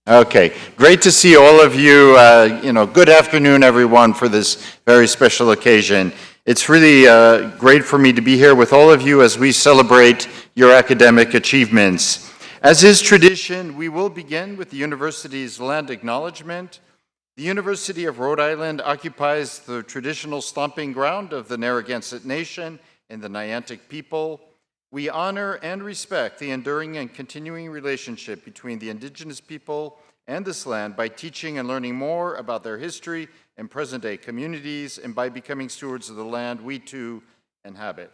Okay, great to see all of you. Good afternoon, everyone, for this very special occasion. It's really great for me to be here with all of you as we celebrate your academic achievements. As is tradition, we will begin with the university's land acknowledgement. The University of Rhode Island occupies the traditional stomping ground of the Narragansett Nation and the Niantic people. We honor and respect the enduring and continuing relationship between the indigenous people and this land by teaching and learning more about their history and present-day communities, and by becoming stewards of the land we too inhabit.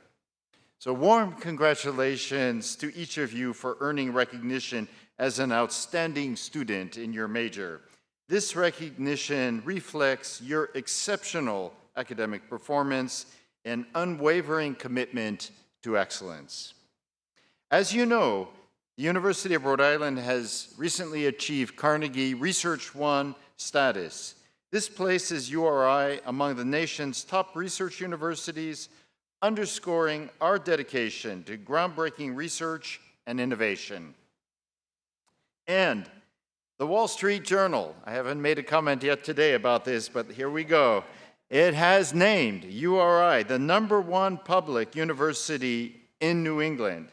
So warm congratulations to each of you for earning recognition as an outstanding student in your major. This recognition reflects your exceptional academic performance and unwavering commitment to excellence. As you know, the University of Rhode Island has recently achieved Carnegie Research One status. This places URI among the nation's top research universities, underscoring our dedication to groundbreaking research and innovation. And the Wall Street Journal, I haven't made a comment yet today about this, but here we go. It has named URI the #1 public university in New England.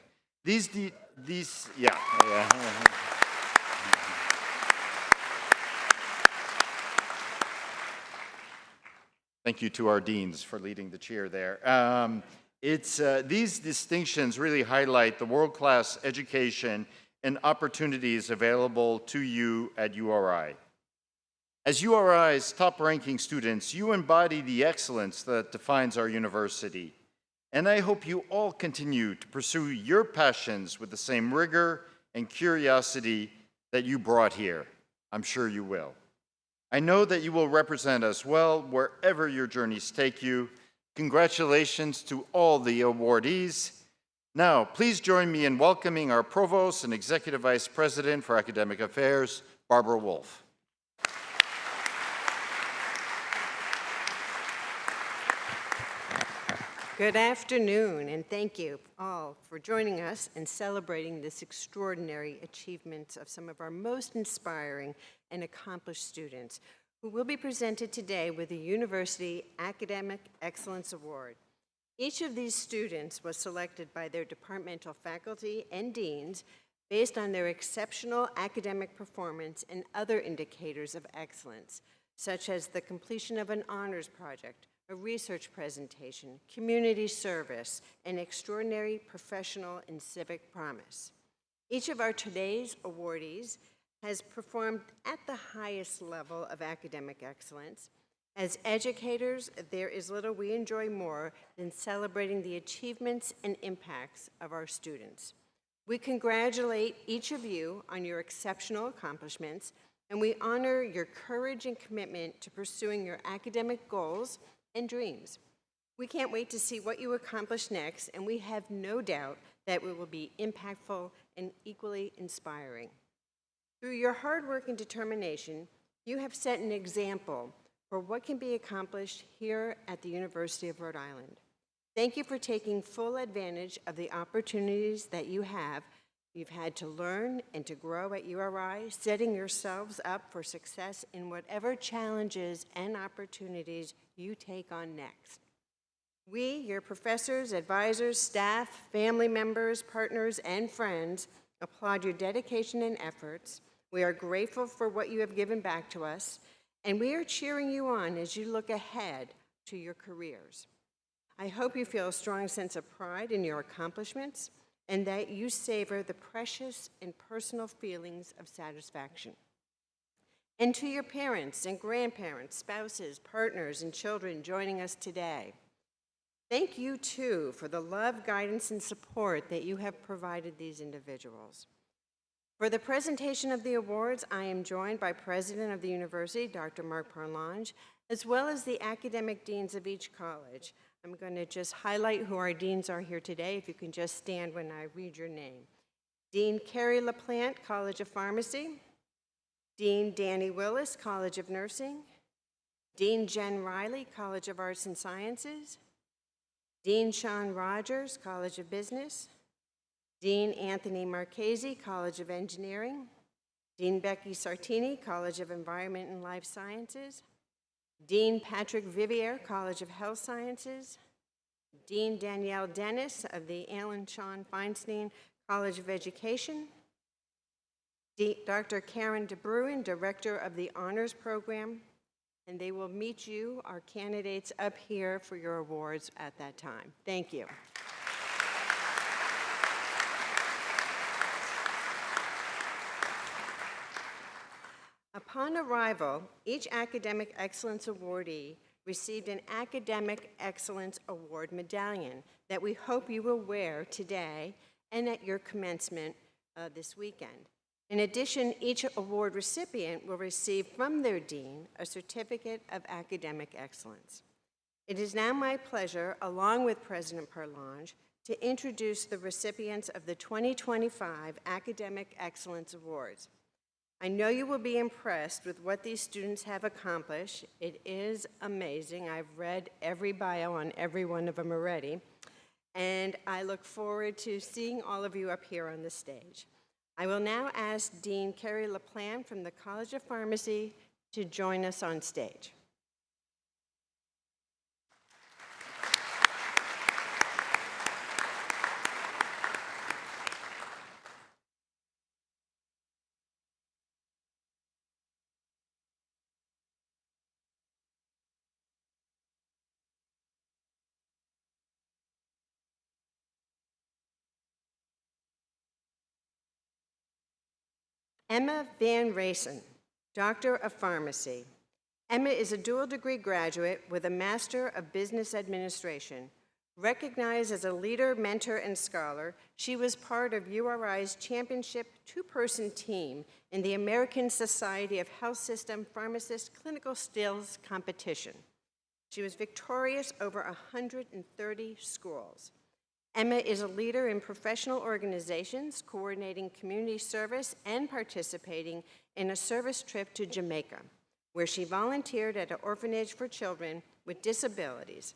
Thank you to our deans for leading the cheer there. These distinctions really highlight the world-class education and opportunities available to you at URI. As URI's top-ranking students, you embody the excellence that defines our university. And I hope you all continue to pursue your passions with the same rigor and curiosity that you brought here. I'm sure you will. I know that you will represent us well wherever your journeys take you. Congratulations to all the awardees. Now, please join me in welcoming our Provost and Executive Vice President for Academic Affairs, Barbara Wolf. Good afternoon, and thank you all for joining us and celebrating this extraordinary achievement of some of our most inspiring and accomplished students, who will be presented today with the University Academic Excellence Award. Each of these students was selected by their departmental faculty and deans based on their exceptional academic performance and other indicators of excellence, such as the completion of an honors project, a research presentation, community service, and extraordinary professional and civic promise. Each of our today's awardees has performed at the highest level of academic excellence. As educators, there is little we enjoy more than celebrating the achievements and impacts of our students. We congratulate each of you on your exceptional accomplishments, and we honor your courage and commitment to pursuing your academic goals and dreams. We can't wait to see what you accomplish next, and we have no doubt that it will be impactful and equally inspiring. Through your hard work and determination, you have set an example for what can be accomplished here at the University of Rhode Island. Thank you for taking full advantage of the opportunities that you've had to learn and to grow at URI, setting yourselves up for success in whatever challenges and opportunities you take on next. We, your professors, advisors, staff, family members, partners, and friends, applaud your dedication and efforts. We are grateful for what you have given back to us, and we are cheering you on as you look ahead to your careers. I hope you feel a strong sense of pride in your accomplishments and that you savor the precious and personal feelings of satisfaction. And to your parents and grandparents, spouses, partners, and children joining us today, thank you too for the love, guidance, and support that you have provided these individuals. For the presentation of the awards, I am joined by President of the University, Dr. Mark Parlange, as well as the academic deans of each college. I'm going to just highlight who our deans are here today, if you can just stand when I read your name. Dean Carrie LaPlante, College of Pharmacy. Dean Danny Willis, College of Nursing. Dean Jen Riley, College of Arts and Sciences. Dean Sean Rogers, College of Business. Dean Anthony Marchese, College of Engineering. Dean Becky Sartini, College of Environment and Life Sciences. Dean Patrick Vivier, College of Health Sciences. Dean Danielle Dennis of the Alan Sean Feinstein College of Education. Dr. Karen DeBruin, Director of the Honors Program, and they will meet you, our candidates, up here for your awards at that time. Thank you. Upon arrival, each Academic Excellence awardee received an Academic Excellence Award medallion that we hope you will wear today and at your commencement this weekend. In addition, each award recipient will receive from their dean a certificate of academic excellence. It is now my pleasure, along with President Perlange, to introduce the recipients of the 2025 Academic Excellence Awards. I know you will be impressed with what these students have accomplished. It is amazing. I've read every bio on every one of them already, and I look forward to seeing all of you up here on the stage. I will now ask Dean Carrie LaPlante from the College of Pharmacy to join us on stage. Emma Van Reysen, Doctor of Pharmacy. Emma is a dual degree graduate with a Master of Business Administration. Recognized as a leader, mentor, and scholar, she was part of URI's championship two-person team in the American Society of Health System Pharmacist Clinical Skills Competition. She was victorious over 130 schools. Emma is a leader in professional organizations, coordinating community service and participating in a service trip to Jamaica, where she volunteered at an orphanage for children with disabilities.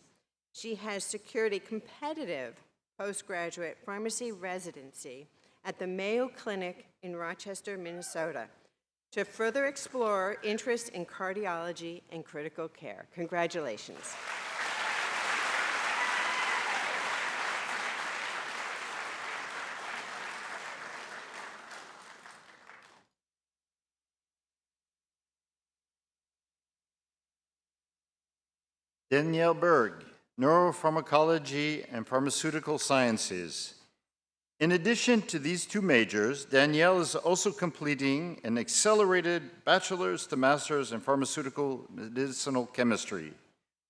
She has secured a competitive postgraduate pharmacy residency at the Mayo Clinic in Rochester, Minnesota, to further explore interest in cardiology and critical care. Congratulations. Danielle Berg, Neuropharmacology and Pharmaceutical Sciences. In addition to these two majors, Danielle is also completing an accelerated bachelor's to master's in pharmaceutical medicinal chemistry,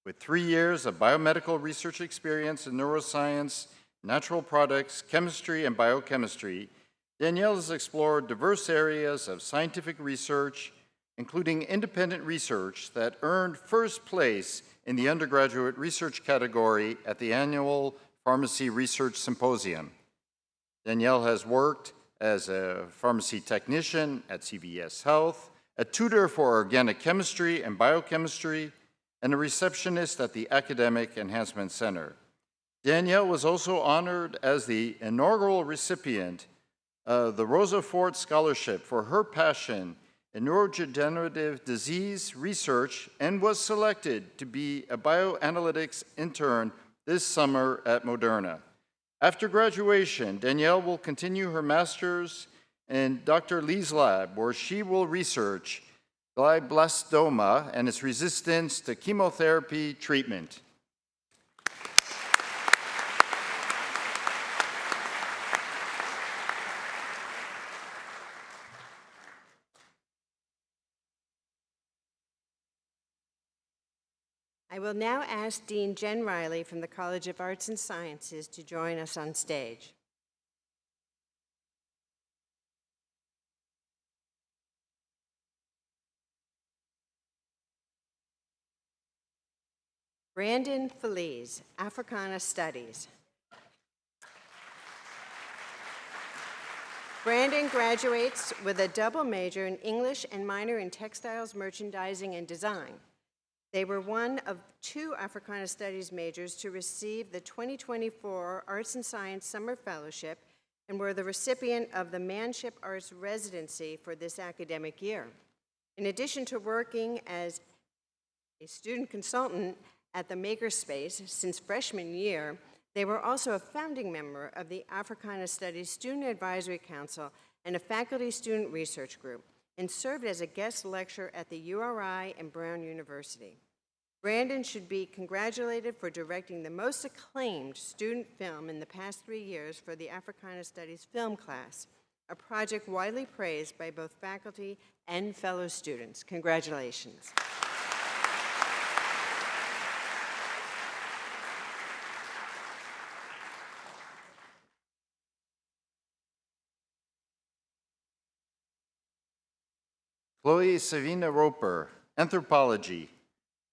with 3 years of biomedical research experience in neuroscience, natural products, chemistry, and biochemistry. Danielle has explored diverse areas of scientific research, including independent research that earned first place in the undergraduate research category at the annual Pharmacy Research Symposium. Danielle has worked as a pharmacy technician at CVS Health, a tutor for organic chemistry and biochemistry, and a receptionist at the Academic Enhancement Center. Danielle was also honored as the inaugural recipient of the Rosa Fort Scholarship for her passion in neurodegenerative disease research and was selected to be a bioanalytics intern this summer at Moderna. After graduation, Danielle will continue her master's in Dr. Lee's lab, where she will research glioblastoma and its resistance to chemotherapy treatment. I will now ask Dean Jen Riley from the College of Arts and Sciences to join us on stage. Brandon Feliz, Africana Studies. Brandon graduates with a double major in English and minor in textiles, merchandising, and design. They were one of 2 Africana Studies majors to receive the 2024 Arts and Science Summer Fellowship and were the recipient of the Manship Arts Residency for this academic year. In addition to working as a student consultant at the Makerspace since freshman year, they were also a founding member of the Africana Studies Student Advisory Council and a faculty-student research group, and served as a guest lecturer at the URI and Brown University. Brandon should be congratulated for directing the most acclaimed student film in the past 3 years for the Africana Studies film class, a project widely praised by both faculty and fellow students. Congratulations. Chloe Savina Roper, Anthropology.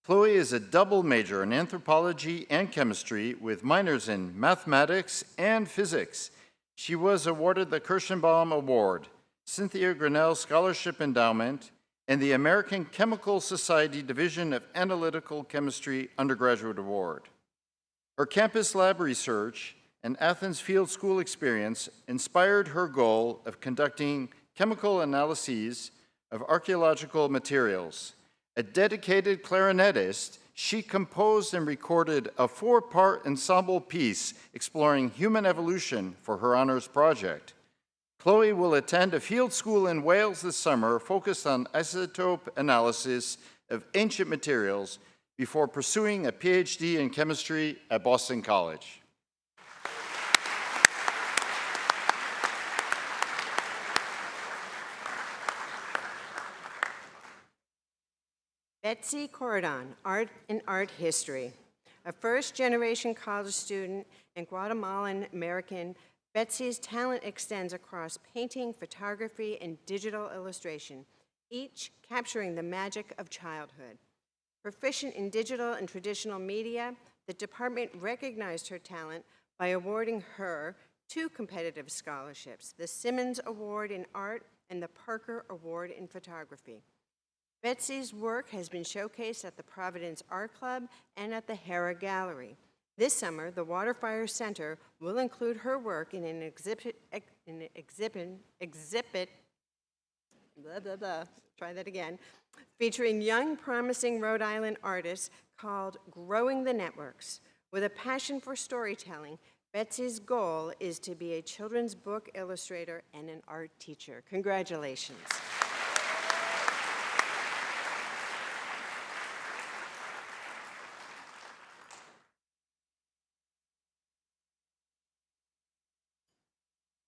Chloe is a double major in anthropology and chemistry with minors in mathematics and physics. She was awarded the Kirschenbaum Award, Cynthia Grinnell Scholarship Endowment, and the American Chemical Society Division of Analytical Chemistry Undergraduate Award. Her campus lab research and Athens Field School experience inspired her goal of conducting chemical analyses of archaeological materials. A dedicated clarinetist, she composed and recorded a 4-part ensemble piece exploring human evolution for her honors project. Chloe will attend a field school in Wales this summer focused on isotope analysis of ancient materials before pursuing a PhD in chemistry at Boston College. Betsy Corridon, Art and Art History. A first-generation college student and Guatemalan American, Betsy's talent extends across painting, photography, and digital illustration, each capturing the magic of childhood. Proficient in digital and traditional media, the department recognized her talent by awarding her 2 competitive scholarships, the Simmons Award in Art and the Parker Award in Photography. Betsy's work has been showcased at the Providence Art Club and at the Hera Gallery. This summer, the Waterfire Center will include her work in an exhibit, blah, blah, blah, try that again, featuring young, promising Rhode Island artists called Growing the Networks. With a passion for storytelling, Betsy's goal is to be a children's book illustrator and an art teacher. Congratulations.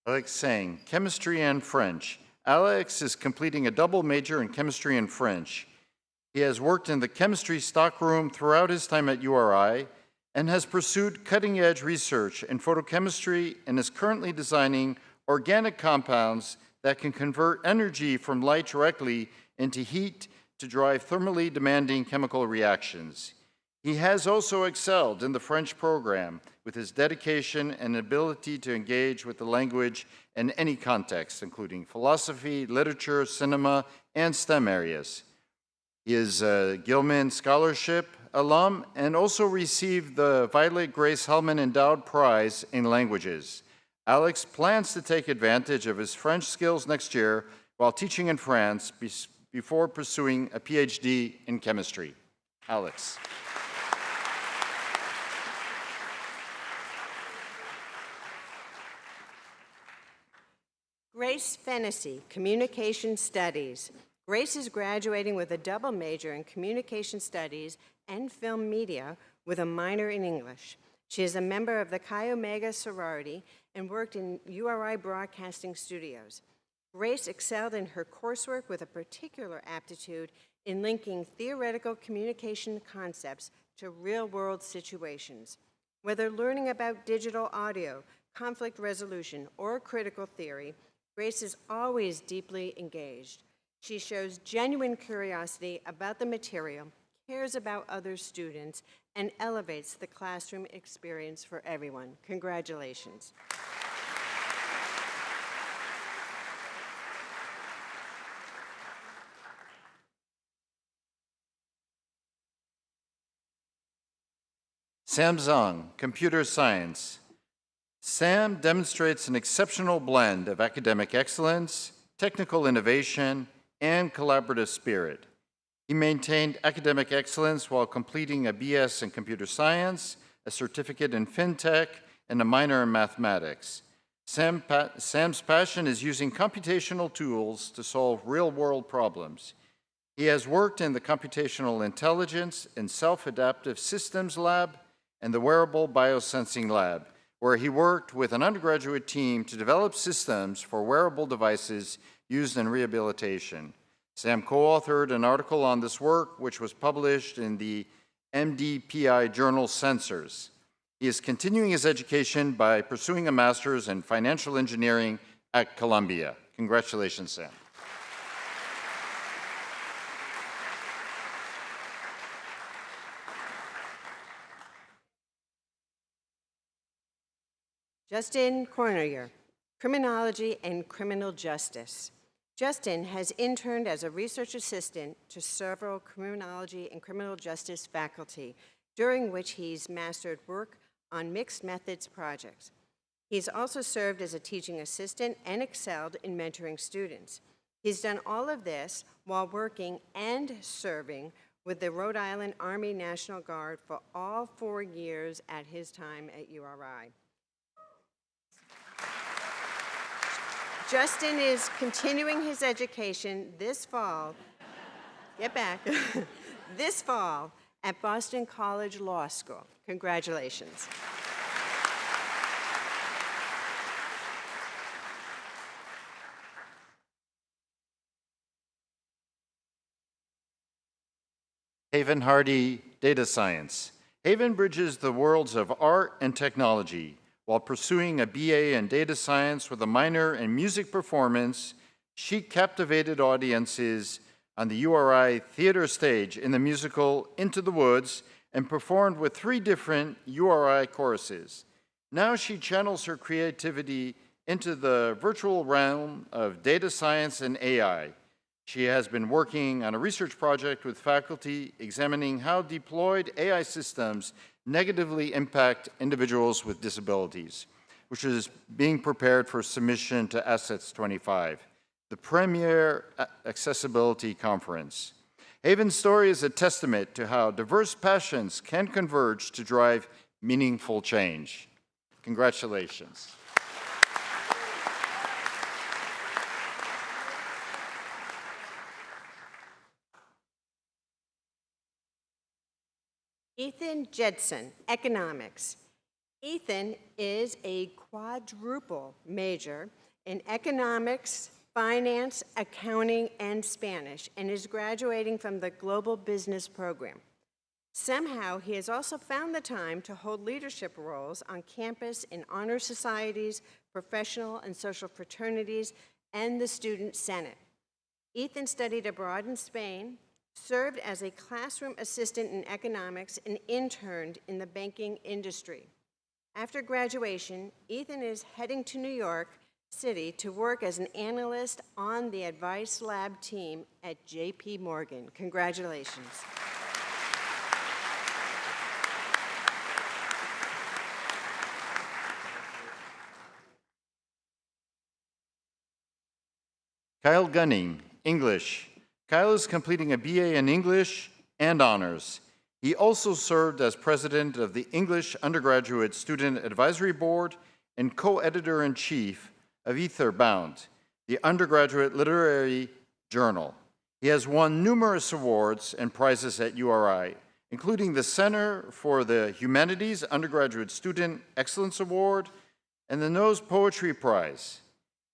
Alex Sang, Chemistry and French. Alex is completing a double major in chemistry and French. He has worked in the chemistry stockroom throughout his time at URI and has pursued cutting-edge research in photochemistry and is currently designing organic compounds that can convert energy from light directly into heat to drive thermally demanding chemical reactions. He has also excelled in the French program with his dedication and ability to engage with the language in any context, including philosophy, literature, cinema, and STEM areas. He is a Gilman Scholarship alum and also received the Violet Grace Hellman Endowed Prize in Languages. Alex plans to take advantage of his French skills next year while teaching in France before pursuing a PhD in chemistry. Alex. Grace Fennessy, Communication Studies. Grace is graduating with a double major in Communication Studies and Film Media with a minor in English. She is a member of the Chi Omega sorority and worked in URI Broadcasting Studios. Grace excelled in her coursework with a particular aptitude in linking theoretical communication concepts to real-world situations. Whether learning about digital audio, conflict resolution, or critical theory, Grace is always deeply engaged. She shows genuine curiosity about the material, cares about other students, and elevates the classroom experience for everyone. Congratulations. Sam Zhang, Computer Science. Sam demonstrates an exceptional blend of academic excellence, technical innovation, and collaborative spirit. He maintained academic excellence while completing a BS in computer science, a certificate in fintech, and a minor in mathematics. Sam's passion is using computational tools to solve real-world problems. He has worked in the Computational Intelligence and Self-Adaptive Systems Lab and the Wearable Biosensing Lab, where he worked with an undergraduate team to develop systems for wearable devices used in rehabilitation. Sam co-authored an article on this work, which was published in the MDPI journal Sensors. He is continuing his education by pursuing a master's in financial engineering at Columbia. Congratulations, Sam. Justin Cornier, Criminology and Criminal Justice. Justin has interned as a research assistant to several criminology and criminal justice faculty, during which he's mastered work on mixed methods projects. He's also served as a teaching assistant and excelled in mentoring students. He's done all of this while working and serving with the Rhode Island Army National Guard for all 4 years at his time at URI. Justin is continuing his education this fall, this fall at Boston College Law School. Congratulations. Haven Hardy, Data Science. Haven bridges the worlds of art and technology. While pursuing a BA in data science with a minor in music performance, she captivated audiences on the URI theater stage in the musical Into the Woods and performed with 3 different URI choruses. Now she channels her creativity into the virtual realm of data science and AI. She has been working on a research project with faculty examining how deployed AI systems negatively impact individuals with disabilities, which is being prepared for submission to Assets 25, the premier accessibility conference. Haven's story is a testament to how diverse passions can converge to drive meaningful change. Congratulations. Ethan Jedson, Economics. Ethan is a quadruple major in economics, finance, accounting, and Spanish, and is graduating from the Global Business Program. Somehow, he has also found the time to hold leadership roles on campus in honor societies, professional and social fraternities, and the Student Senate. Ethan studied abroad in Spain, served as a classroom assistant in economics, and interned in the banking industry. After graduation, Ethan is heading to New York City to work as an analyst on the Advice Lab team at JP Morgan. Congratulations. Kyle Gunning, English. Kyle is completing a BA in English and honors. He also served as president of the English Undergraduate Student Advisory Board and co-editor-in-chief of Etherbound, the undergraduate literary journal. He has won numerous awards and prizes at URI, including the Center for the Humanities Undergraduate Student Excellence Award and the Nose Poetry Prize.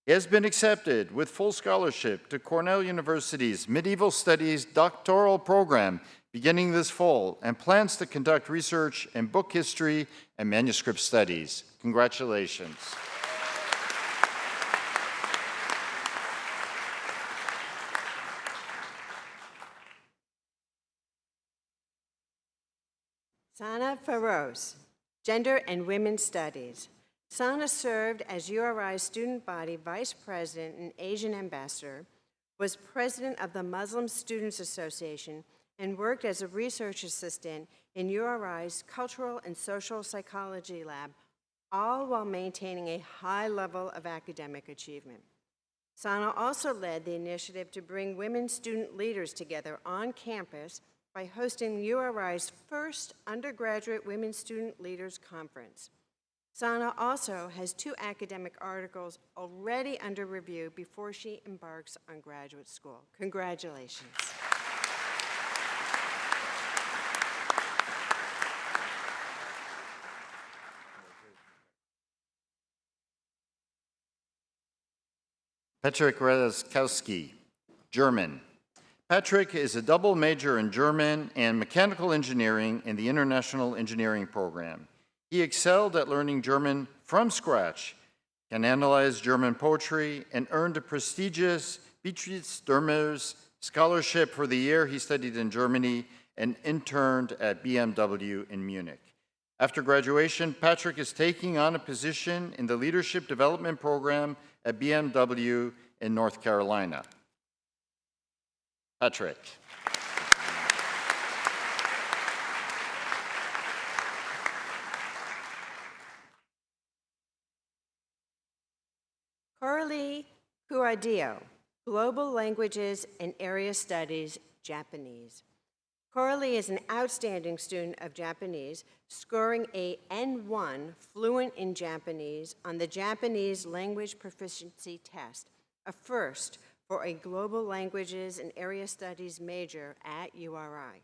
He has been accepted with full scholarship to Cornell University's Medieval Studies doctoral program beginning this fall and plans to conduct research in book history and manuscript studies. Congratulations. Sana Feroz, Gender and Women's Studies. Sana served as URI's student body vice president and Asian ambassador, was president of the Muslim Students Association, and worked as a research assistant in URI's Cultural and Social Psychology Lab, all while maintaining a high level of academic achievement. Sana also led the initiative to bring women student leaders together on campus by hosting URI's first undergraduate women student leaders conference. Sana also has 2 academic articles already under review before she embarks on graduate school. Congratulations. Patrick Raskowski, German. Patrick is a double major in German and mechanical engineering in the International Engineering Program. He excelled at learning German from scratch, can analyze German poetry, and earned a prestigious Beatrice Dürmer's scholarship for the year he studied in Germany and interned at BMW in Munich. After graduation, Patrick is taking on a position in the Leadership Development Program at BMW in North Carolina. Patrick. Coralie Cuadio, Global Languages and Area Studies, Japanese. Coralie is an outstanding student of Japanese, scoring a N1 fluent in Japanese on the Japanese Language Proficiency Test, a first for a Global Languages and Area Studies major at URI.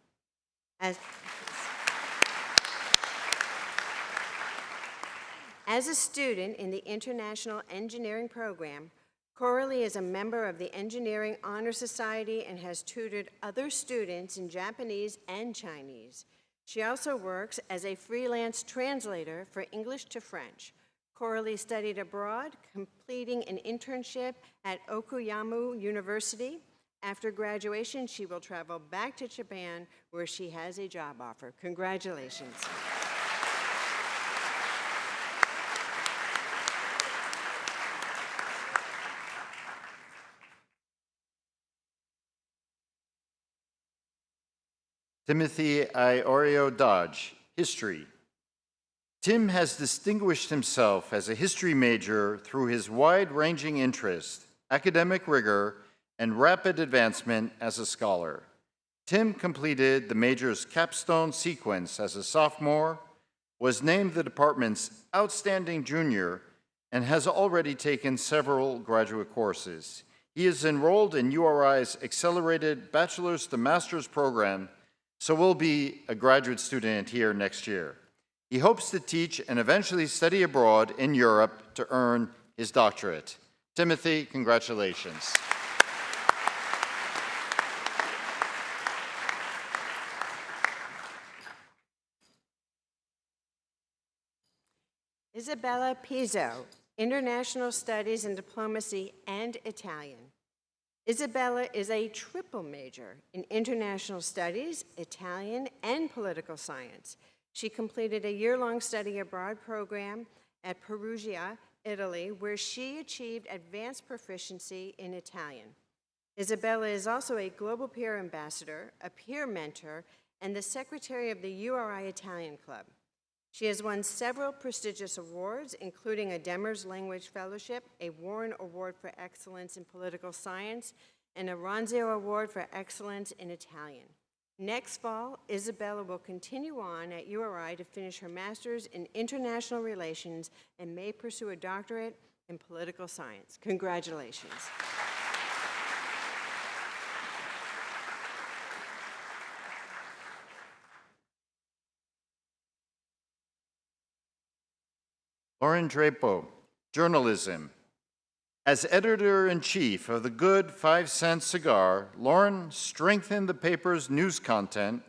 As a student in the International Engineering Program, Coralie is a member of the Engineering Honor Society and has tutored other students in Japanese and Chinese. She also works as a freelance translator for English to French. Coralie studied abroad, completing an internship at Okuyamu University. After graduation, she will travel back to Japan, where she has a job offer. Congratulations. Timothy Iorio Dodge, History. Tim has distinguished himself as a history major through his wide-ranging interest, academic rigor, and rapid advancement as a scholar. Tim completed the major's capstone sequence as a sophomore, was named the department's outstanding junior, and has already taken several graduate courses. He is enrolled in URI's accelerated bachelor's to master's program, so will be a graduate student here next year. He hopes to teach and eventually study abroad in Europe to earn his doctorate. Timothy, congratulations. Isabella Pizzo, International Studies and Diplomacy and Italian. Isabella is a triple major in International Studies, Italian, and Political Science. She completed a year-long study abroad program at Perugia, Italy, where she achieved advanced proficiency in Italian. Isabella is also a Global Peer Ambassador, a peer mentor, and the secretary of the URI Italian Club. She has won several prestigious awards, including a Demers Language Fellowship, a Warren Award for Excellence in Political Science, and a Ronzio Award for Excellence in Italian. Next fall, Isabella will continue on at URI to finish her master's in international relations and may pursue a doctorate in political science. Congratulations. Lauren Drapo, Journalism. As editor-in-chief of the Good 5 Cent Cigar, Lauren strengthened the paper's news content,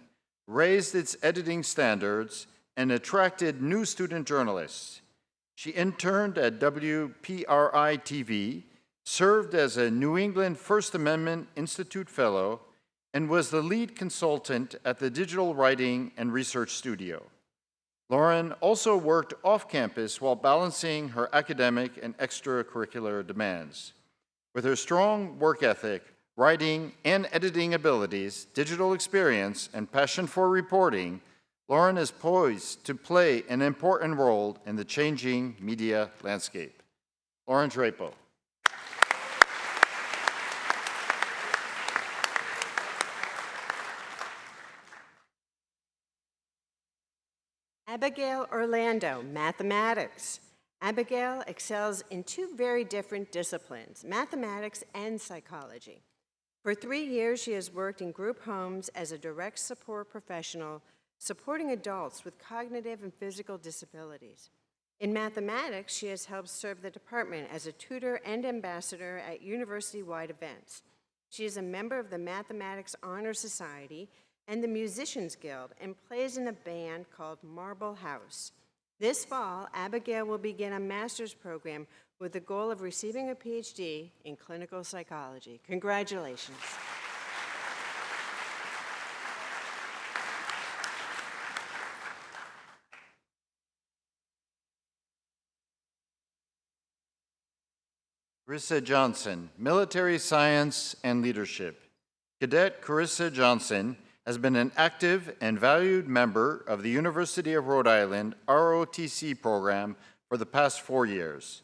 raised its editing standards, and attracted new student journalists. She interned at WPRI-TV, served as a New England First Amendment Institute Fellow, and was the lead consultant at the Digital Writing and Research Studio. Lauren also worked off-campus while balancing her academic and extracurricular demands. With her strong work ethic, writing and editing abilities, digital experience, and passion for reporting, Lauren is poised to play an important role in the changing media landscape. Lauren Drapo. Abigail Orlando, mathematics. Abigail excels in two very different disciplines, mathematics and psychology. For 3 years, she has worked in group homes as a direct support professional, supporting adults with cognitive and physical disabilities. In mathematics, she has helped serve the department as a tutor and ambassador at university-wide events. She is a member of the Mathematics Honor Society and the Musicians Guild and plays in a band called Marble House. This fall, Abigail will begin a master's program with the goal of receiving a PhD in clinical psychology. Congratulations. Carissa Johnson, military science and leadership. Cadet Carissa Johnson has been an active and valued member of the University of Rhode Island ROTC program for the past 4 years.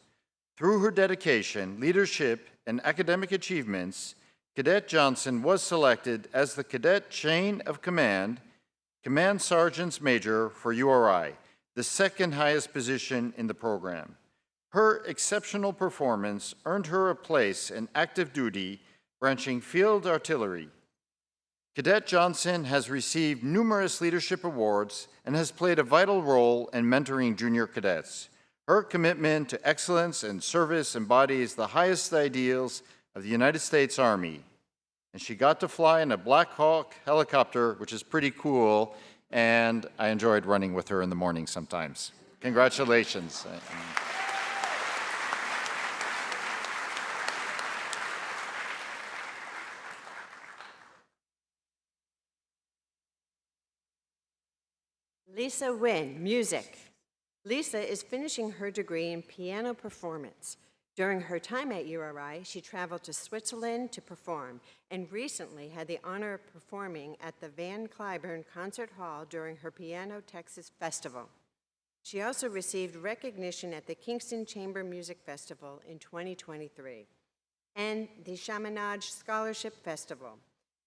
Through her dedication, leadership, and academic achievements, Cadet Johnson was selected as the Cadet Chain of Command, Command Sergeant's Major for URI, the second highest position in the program. Her exceptional performance earned her a place in active duty, branching field artillery. Cadet Johnson has received numerous leadership awards and has played a vital role in mentoring junior cadets. Her commitment to excellence and service embodies the highest ideals of the United States Army. And she got to fly in a Black Hawk helicopter, which is pretty cool, and I enjoyed running with her in the morning sometimes. Congratulations. Lisa Wynn, music. Lisa is finishing her degree in piano performance. During her time at URI, she traveled to Switzerland to perform and recently had the honor of performing at the Van Cliburn Concert Hall during her Piano Texas Festival. She also received recognition at the Kingston Chamber Music Festival in 2023 and the Chaminade Scholarship Festival.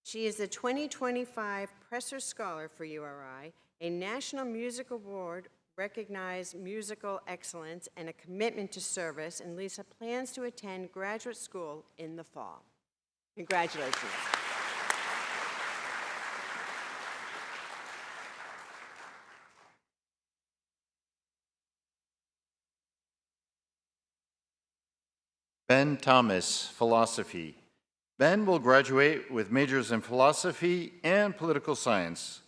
She is the 2025 Presser Scholar for URI, a National Music Award recognized musical excellence and a commitment to service, and Lisa plans to attend graduate school in the fall. Congratulations. Ben Thomas, philosophy. Ben will graduate with majors in philosophy and political science.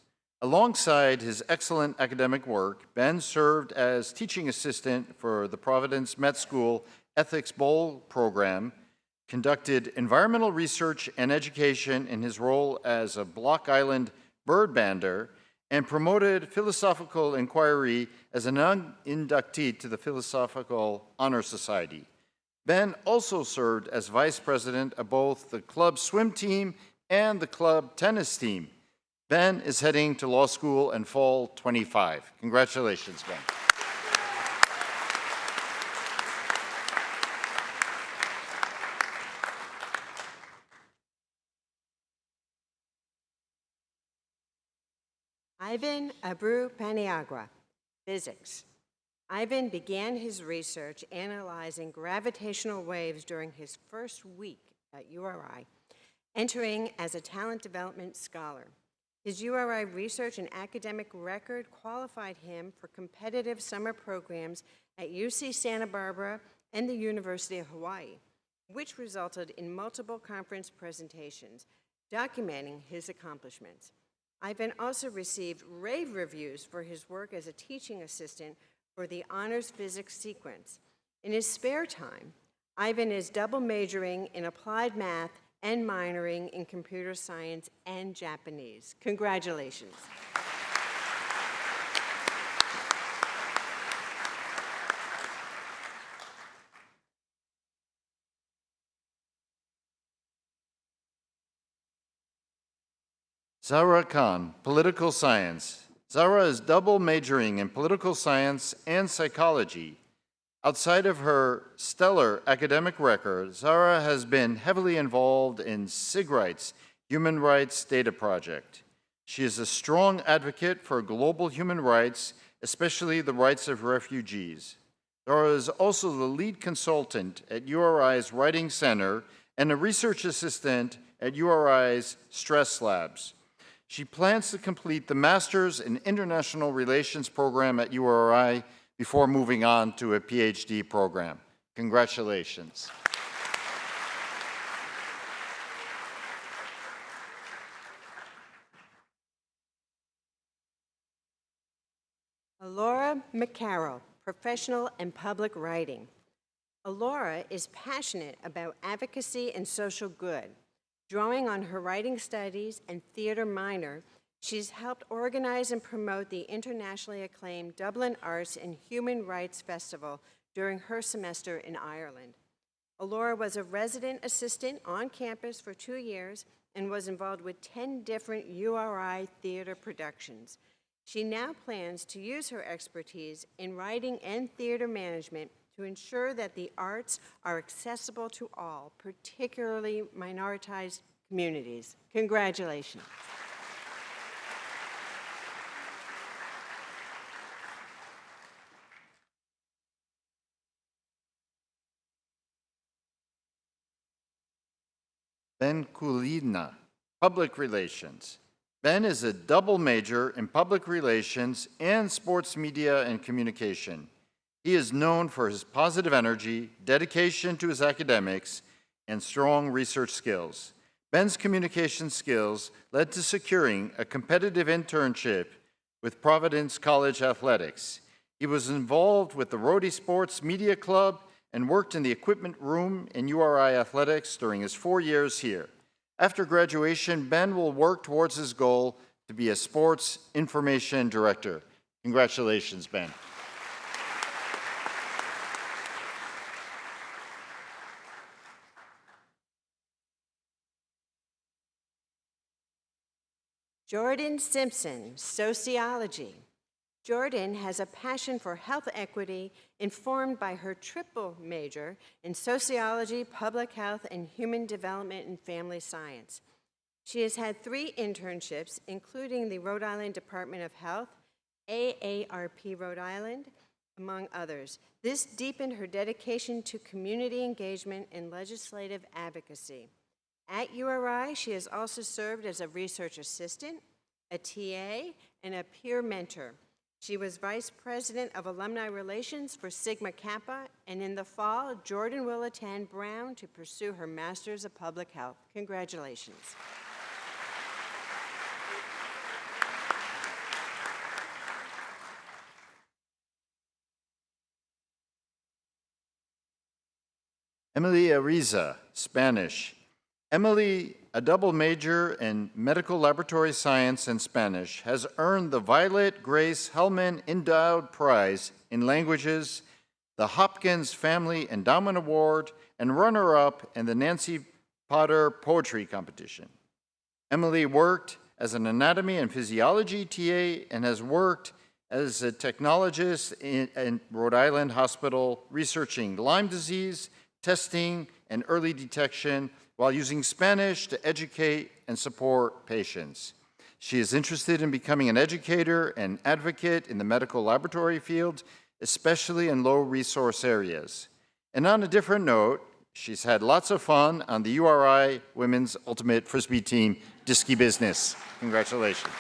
Alongside his excellent academic work, Ben served as teaching assistant for the Providence Met School Ethics Bowl program, conducted environmental research and education in his role as a Block Island bird bander, and promoted philosophical inquiry as an inductee to the Philosophical Honor Society. Ben also served as vice president of both the club swim team and the club tennis team. Ben is heading to law school in fall 25. Congratulations, Ben. Ivan Abreu Paniagua, physics. Ivan began his research analyzing gravitational waves during his first week at URI, entering as a talent development scholar. His URI research and academic record qualified him for competitive summer programs at UC Santa Barbara and the University of Hawaii, which resulted in multiple conference presentations documenting his accomplishments. Ivan also received rave reviews for his work as a teaching assistant for the honors physics sequence. In his spare time, Ivan is double majoring in applied math and minoring in computer science and Japanese. Congratulations. Zahra Khan, political science. Zara is double majoring in political science and psychology. Outside of her stellar academic record, Zara has been heavily involved in SIGRIGHT's Human Rights Data Project. She is a strong advocate for global human rights, especially the rights of refugees. Zara is also the lead consultant at URI's Writing Center and a research assistant at URI's Stress Labs. She plans to complete the Master's in International Relations program at URI before moving on to a PhD program. Congratulations. Alora McCarroll, professional and public writing. Alora is passionate about advocacy and social good. Drawing on her writing studies and theater minor, she's helped organize and promote the internationally acclaimed Dublin Arts and Human Rights Festival during her semester in Ireland. Alora was a resident assistant on campus for 2 years and was involved with 10 different URI theater productions. She now plans to use her expertise in writing and theater management to ensure that the arts are accessible to all, particularly minoritized communities. Congratulations. Ben Kulina, Public Relations. Ben is a double major in Public Relations and Sports Media and Communication. He is known for his positive energy, dedication to his academics, and strong research skills. Ben's communication skills led to securing a competitive internship with Providence College Athletics. He was involved with the Rhody Sports Media Club and worked in the equipment room in URI Athletics during his 4 years here. After graduation, Ben will work towards his goal to be a sports information director. Congratulations, Ben. Jordan Simpson, sociology. Jordan has a passion for health equity informed by her triple major in sociology, public health, and human development and family science. She has had 3 internships, including the Rhode Island Department of Health, AARP Rhode Island, among others. This deepened her dedication to community engagement and legislative advocacy. At URI, she has also served as a research assistant, a TA, and a peer mentor. She was Vice President of Alumni Relations for Sigma Kappa, and in the fall, Jordan will attend Brown to pursue her Master's of Public Health. Congratulations. Emily Ariza, Spanish. Emily, a double major in medical laboratory science and Spanish, has earned the Violet Grace Hellman Endowed Prize in Languages, the Hopkins Family Endowment Award, and runner-up in the Nancy Potter Poetry Competition. Emily worked as an anatomy and physiology TA and has worked as a technologist in Rhode Island Hospital researching Lyme disease, testing, and early detection while using Spanish to educate and support patients. She is interested in becoming an educator and advocate in the medical laboratory field, especially in low-resource areas. And on a different note, she's had lots of fun on the URI Women's Ultimate Frisbee Team Disky Business. Congratulations.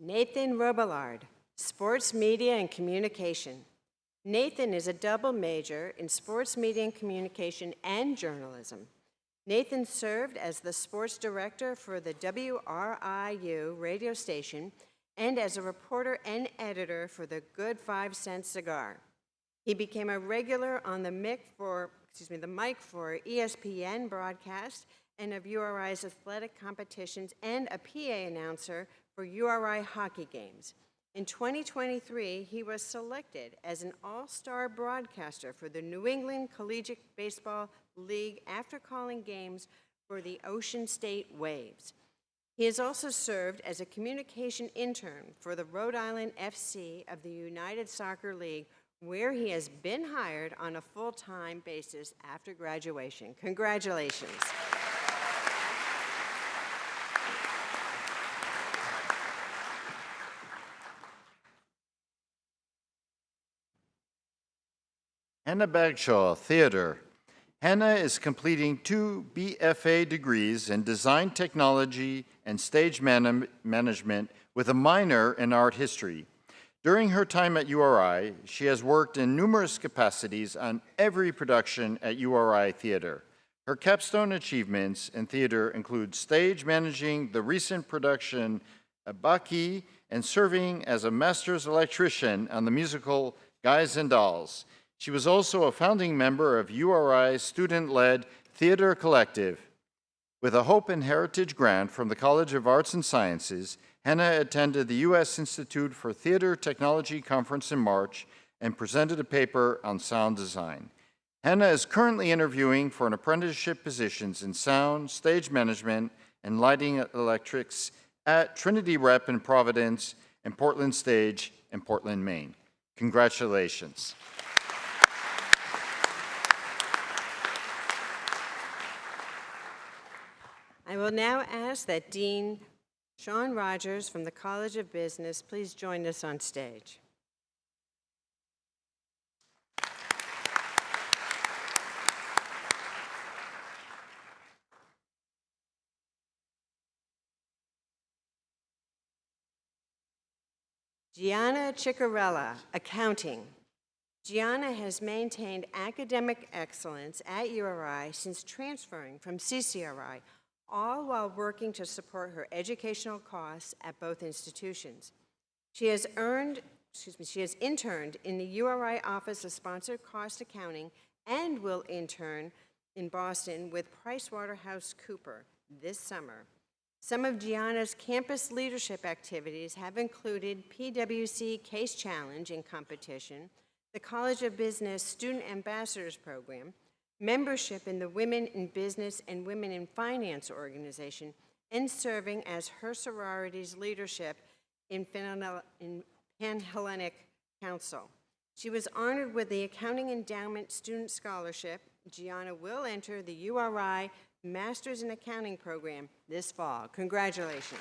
Nathan Robillard, Sports Media and Communication. Nathan is a double major in Sports Media and Communication and Journalism. Nathan served as the sports director for the WRIU radio station and as a reporter and editor for the Good 5 Cent Cigar. He became a regular on the mic for ESPN broadcast and of URI's athletic competitions and a PA announcer for URI hockey games. In 2023, he was selected as an all-star broadcaster for the New England Collegiate Baseball League after calling games for the Ocean State Waves. He has also served as a communication intern for the Rhode Island FC of the United Soccer League, where he has been hired on a full-time basis after graduation. Congratulations. Hannah Bagshaw, Theater. Hannah is completing 2 BFA degrees in Design Technology and Stage Management with a minor in Art History. During her time at URI, she has worked in numerous capacities on every production at URI Theater. Her capstone achievements in theater include stage managing the recent production Baki and serving as a master's electrician on the musical Guys and Dolls. She was also a founding member of URI's student-led theater collective. With a Hope and Heritage grant from the College of Arts and Sciences, Hannah attended the U.S. Institute for Theater Technology Conference in March and presented a paper on sound design. Hannah is currently interviewing for an apprenticeship positions in sound, stage management, and lighting electrics at Trinity Rep in Providence and Portland Stage in Portland, Maine. Congratulations. I will now ask that Dean Sean Rogers from the College of Business please join us on stage. Gianna Ciccarella, Accounting. Gianna has maintained academic excellence at URI since transferring from CCRI, all while working to support her educational costs at both institutions. She has interned in the URI Office of Sponsored Cost Accounting and will intern in Boston with PricewaterhouseCoopers this summer. Some of Gianna's campus leadership activities have included PwC Case Challenge and Competition, the College of Business Student Ambassadors Program, membership in the Women in Business and Women in Finance organization, and serving as her sorority's leadership in Pan-Hellenic Council. She was honored with the Accounting Endowment Student Scholarship. Gianna will enter the URI Masters in Accounting program this fall. Congratulations.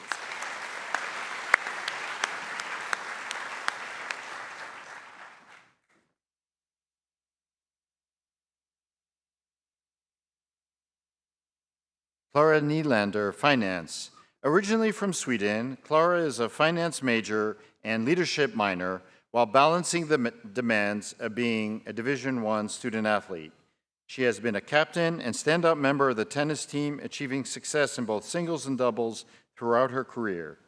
Clara Nylander, Finance. Originally from Sweden, Clara is a finance major and leadership minor while balancing the demands of being a Division I student athlete. She has been a captain and standout member of the tennis team, achieving success in both singles and doubles throughout her career.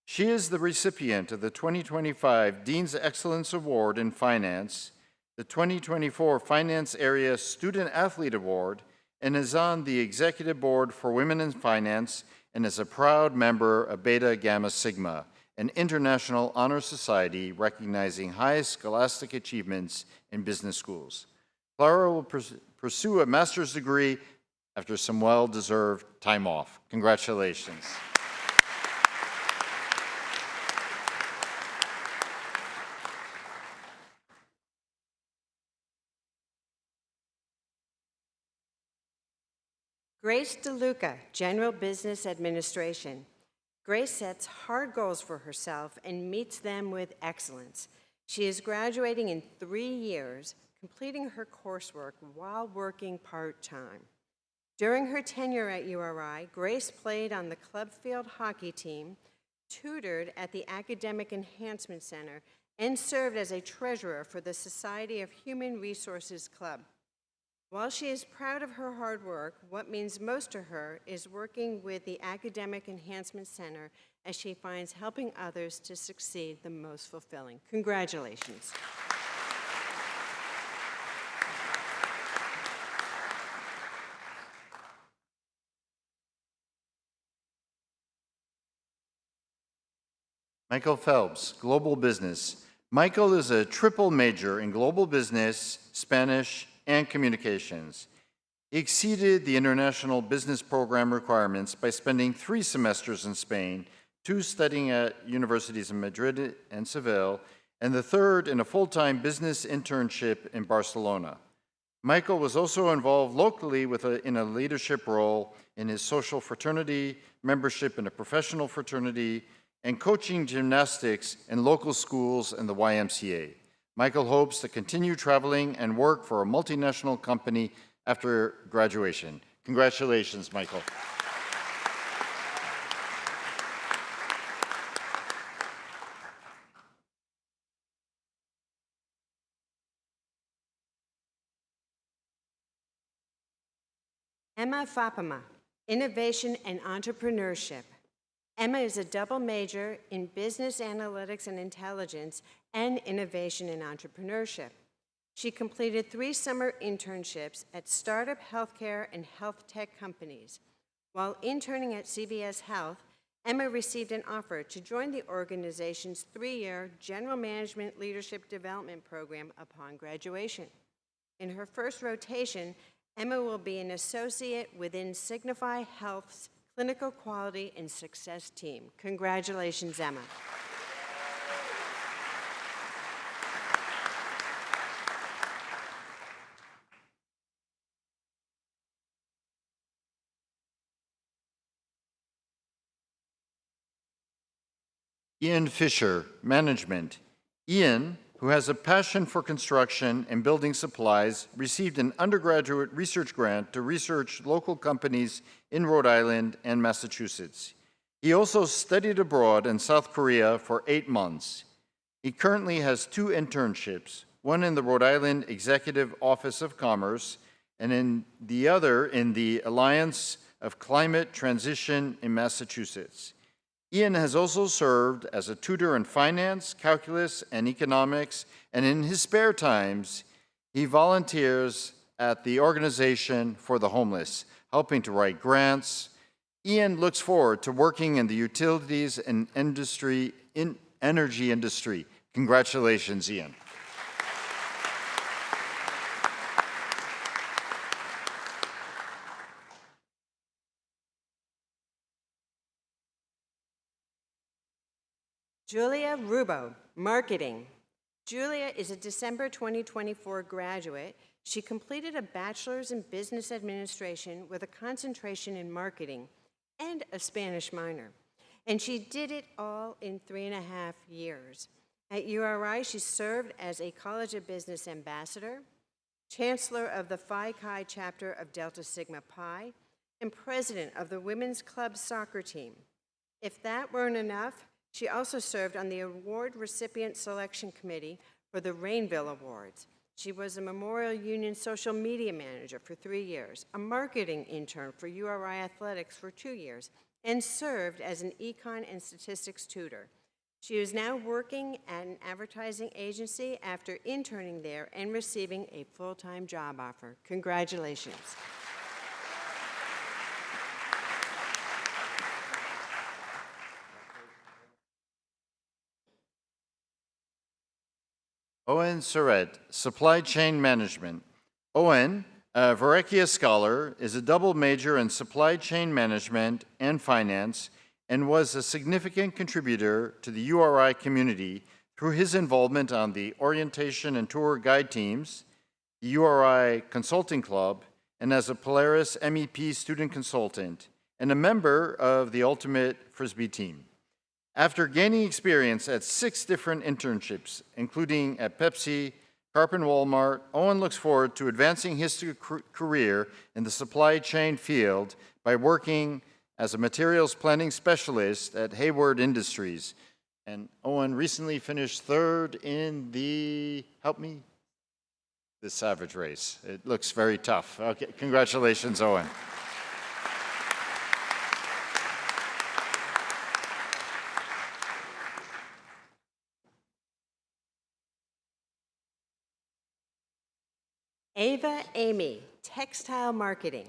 She is the recipient of the 2025 Dean's Excellence Award in Finance, the 2024 Finance Area Student Athlete Award, and is on the Executive Board for Women in Finance and is a proud member of Beta Gamma Sigma, an international honor society recognizing high scholastic achievements in business schools. Clara will pursue a master's degree after some well-deserved time off. Congratulations. Grace DeLuca, General Business Administration. Grace sets hard goals for herself and meets them with excellence. She is graduating in 3 years, completing her coursework while working part-time. During her tenure at URI, Grace played on the club field hockey team, tutored at the Academic Enhancement Center, and served as a treasurer for the Society of Human Resources Club. While she is proud of her hard work, what means most to her is working with the Academic Enhancement Center as she finds helping others to succeed the most fulfilling. Congratulations. Michael Phelps, Global Business. Michael is a triple major in Global Business, Spanish, and Communications. He exceeded the international business program requirements by spending 3 semesters in Spain, 2 studying at universities in Madrid and Seville, and the 3rd in a full-time business internship in Barcelona. Michael was also involved locally in a leadership role in his social fraternity, membership in a professional fraternity, and coaching gymnastics in local schools and the YMCA. Michael hopes to continue traveling and work for a multinational company after graduation. Congratulations, Michael. Emma Fapama, Innovation and Entrepreneurship. Emma is a double major in Business Analytics and Intelligence and Innovation and Entrepreneurship. She completed 3 summer internships at startup healthcare and health tech companies. While interning at CVS Health, Emma received an offer to join the organization's 3-year General Management Leadership Development Program upon graduation. In her first rotation, Emma will be an associate within Signify Health's Clinical Quality and Success team. Congratulations, Emma. Ian Fisher, Management. Ian, who has a passion for construction and building supplies, received an undergraduate research grant to research local companies in Rhode Island and Massachusetts. He also studied abroad in South Korea for 8 months. He currently has 2 internships, one in the Rhode Island Executive Office of Commerce and in the other in the Alliance of Climate Transition in Massachusetts. Ian has also served as a tutor in finance, calculus, and economics, and in his spare times, he volunteers at the Organization for the Homeless, helping to write grants. Ian looks forward to working in the utilities and energy industry. Congratulations, Ian. Julia Rubo, Marketing. Julia is a December 2024 graduate. She completed a bachelor's in business administration with a concentration in marketing and a Spanish minor. And she did it all in 3.5 years. At URI, she served as a College of Business ambassador, chancellor of the Phi Chi chapter of Delta Sigma Pi, and president of the Women's Club soccer team. If that weren't enough, she also served on the award recipient selection committee for the Rainville Awards. She was a Memorial Union social media manager for 3 years, a marketing intern for URI Athletics for 2 years, and served as an econ and statistics tutor. She is now working at an advertising agency after interning there and receiving a full-time job offer. Congratulations. Owen Surratt, Supply Chain Management. Owen, a Varecchia Scholar, is a double major in Supply Chain Management and Finance and was a significant contributor to the URI community through his involvement on the Orientation and Tour Guide teams, the URI Consulting Club, and as a Polaris MEP student consultant, and a member of the Ultimate Frisbee team. After gaining experience at 6 different internships, including at Pepsi, Carp and Walmart, Owen looks forward to advancing his career in the supply chain field by working as a materials planning specialist at Hayward Industries. And Owen recently finished 3rd in the, the Savage race. It looks very tough. Okay, congratulations, Owen. Ava Amy, Textile Marketing.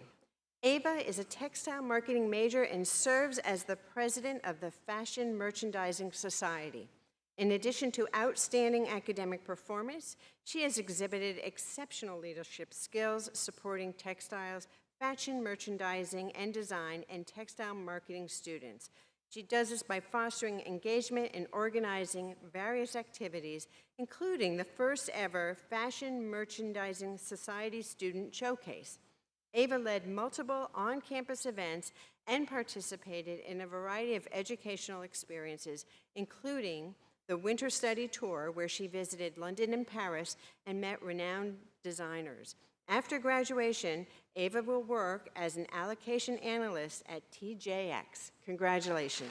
Ava is a textile marketing major and serves as the president of the Fashion Merchandising Society. In addition to outstanding academic performance, she has exhibited exceptional leadership skills supporting textiles, fashion merchandising and design, and textile marketing students. She does this by fostering engagement and organizing various activities, including the first ever Fashion Merchandising Society Student Showcase. Ava led multiple on-campus events and participated in a variety of educational experiences, including the Winter Study Tour, where she visited London and Paris and met renowned designers. After graduation, Ava will work as an allocation analyst at TJX. Congratulations.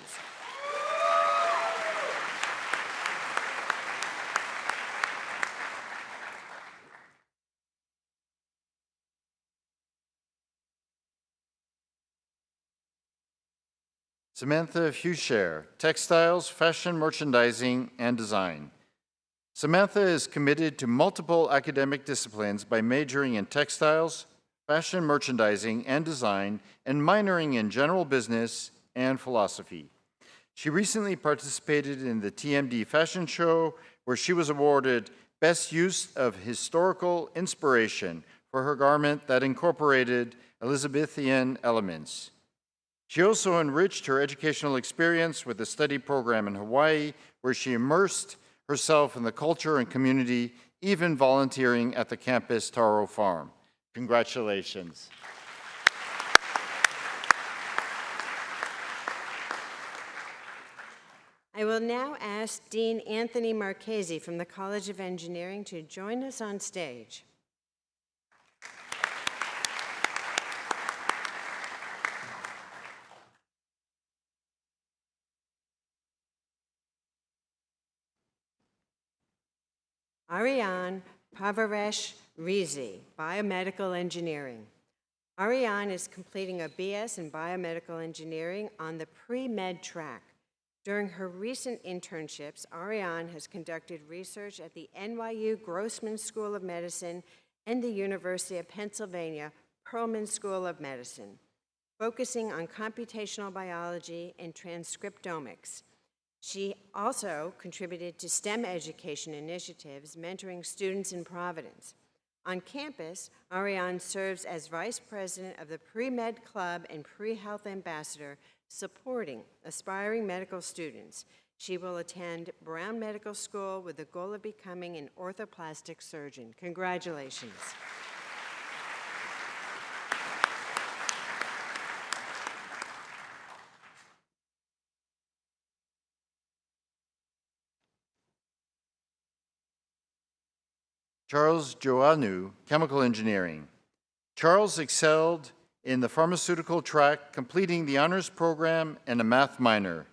Samantha Hushare, Textiles, Fashion Merchandising, and Design. Samantha is committed to multiple academic disciplines by majoring in textiles, fashion merchandising, and design, and minoring in general business and philosophy. She recently participated in the TMD Fashion Show, where she was awarded Best Use of Historical Inspiration for her garment that incorporated Elizabethan elements. She also enriched her educational experience with a study program in Hawaii, where she immersed herself in the culture and community, even volunteering at the campus Taro Farm. Congratulations. I will now ask Dean Anthony Marchese from the College of Engineering to join us on stage. Ariane Pavaresh Rizi, Biomedical Engineering. Ariane is completing a BS in Biomedical Engineering on the pre-med track. During her recent internships, Ariane has conducted research at the NYU Grossman School of Medicine and the University of Pennsylvania Perelman School of Medicine, focusing on computational biology and transcriptomics. She also contributed to STEM education initiatives, mentoring students in Providence. On campus, Ariane serves as Vice President of the Pre-Med Club and Pre-Health Ambassador, supporting aspiring medical students. She will attend Brown Medical School with the goal of becoming an orthoplastic surgeon. Congratulations. Charles Joannou, Chemical Engineering. Charles excelled in the pharmaceutical track, completing the honors program and a math minor.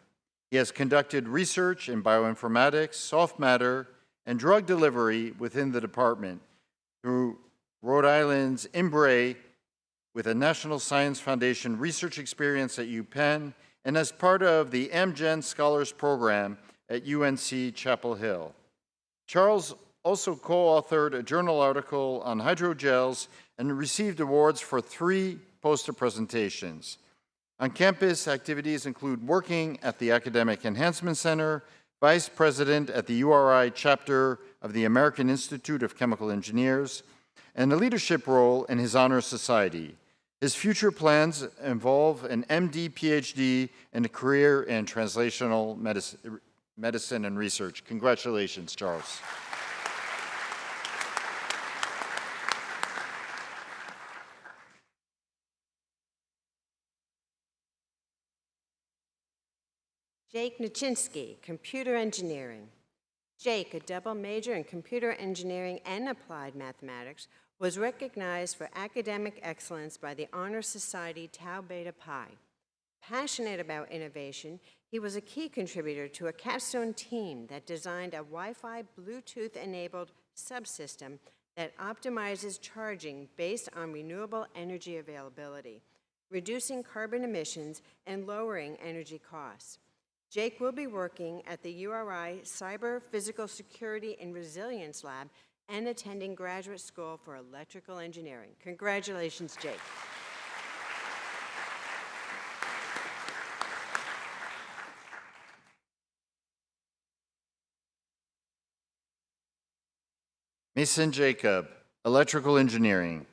He has conducted research in bioinformatics, soft matter, and drug delivery within the department through Rhode Island's IMBRE with a National Science Foundation research experience at UPenn and as part of the Amgen Scholars Program at UNC Chapel Hill. Charles also co-authored a journal article on hydrogels and received awards for 3 poster presentations. On campus, activities include working at the Academic Enhancement Center, vice president at the URI chapter of the American Institute of Chemical Engineers, and a leadership role in his honor society. His future plans involve an MD, PhD, and a career in translational medicine and research. Congratulations, Charles. Jake Nachinsky, Computer Engineering. Jake, a double major in computer engineering and applied mathematics, was recognized for academic excellence by the Honor Society Tau Beta Pi. Passionate about innovation, he was a key contributor to a capstone team that designed a Wi-Fi Bluetooth-enabled subsystem that optimizes charging based on renewable energy availability, reducing carbon emissions and lowering energy costs. Jake will be working at the URI Cyber Physical Security and Resilience Lab and attending graduate school for electrical engineering. Congratulations, Jake. Mason Jacob, electrical engineering.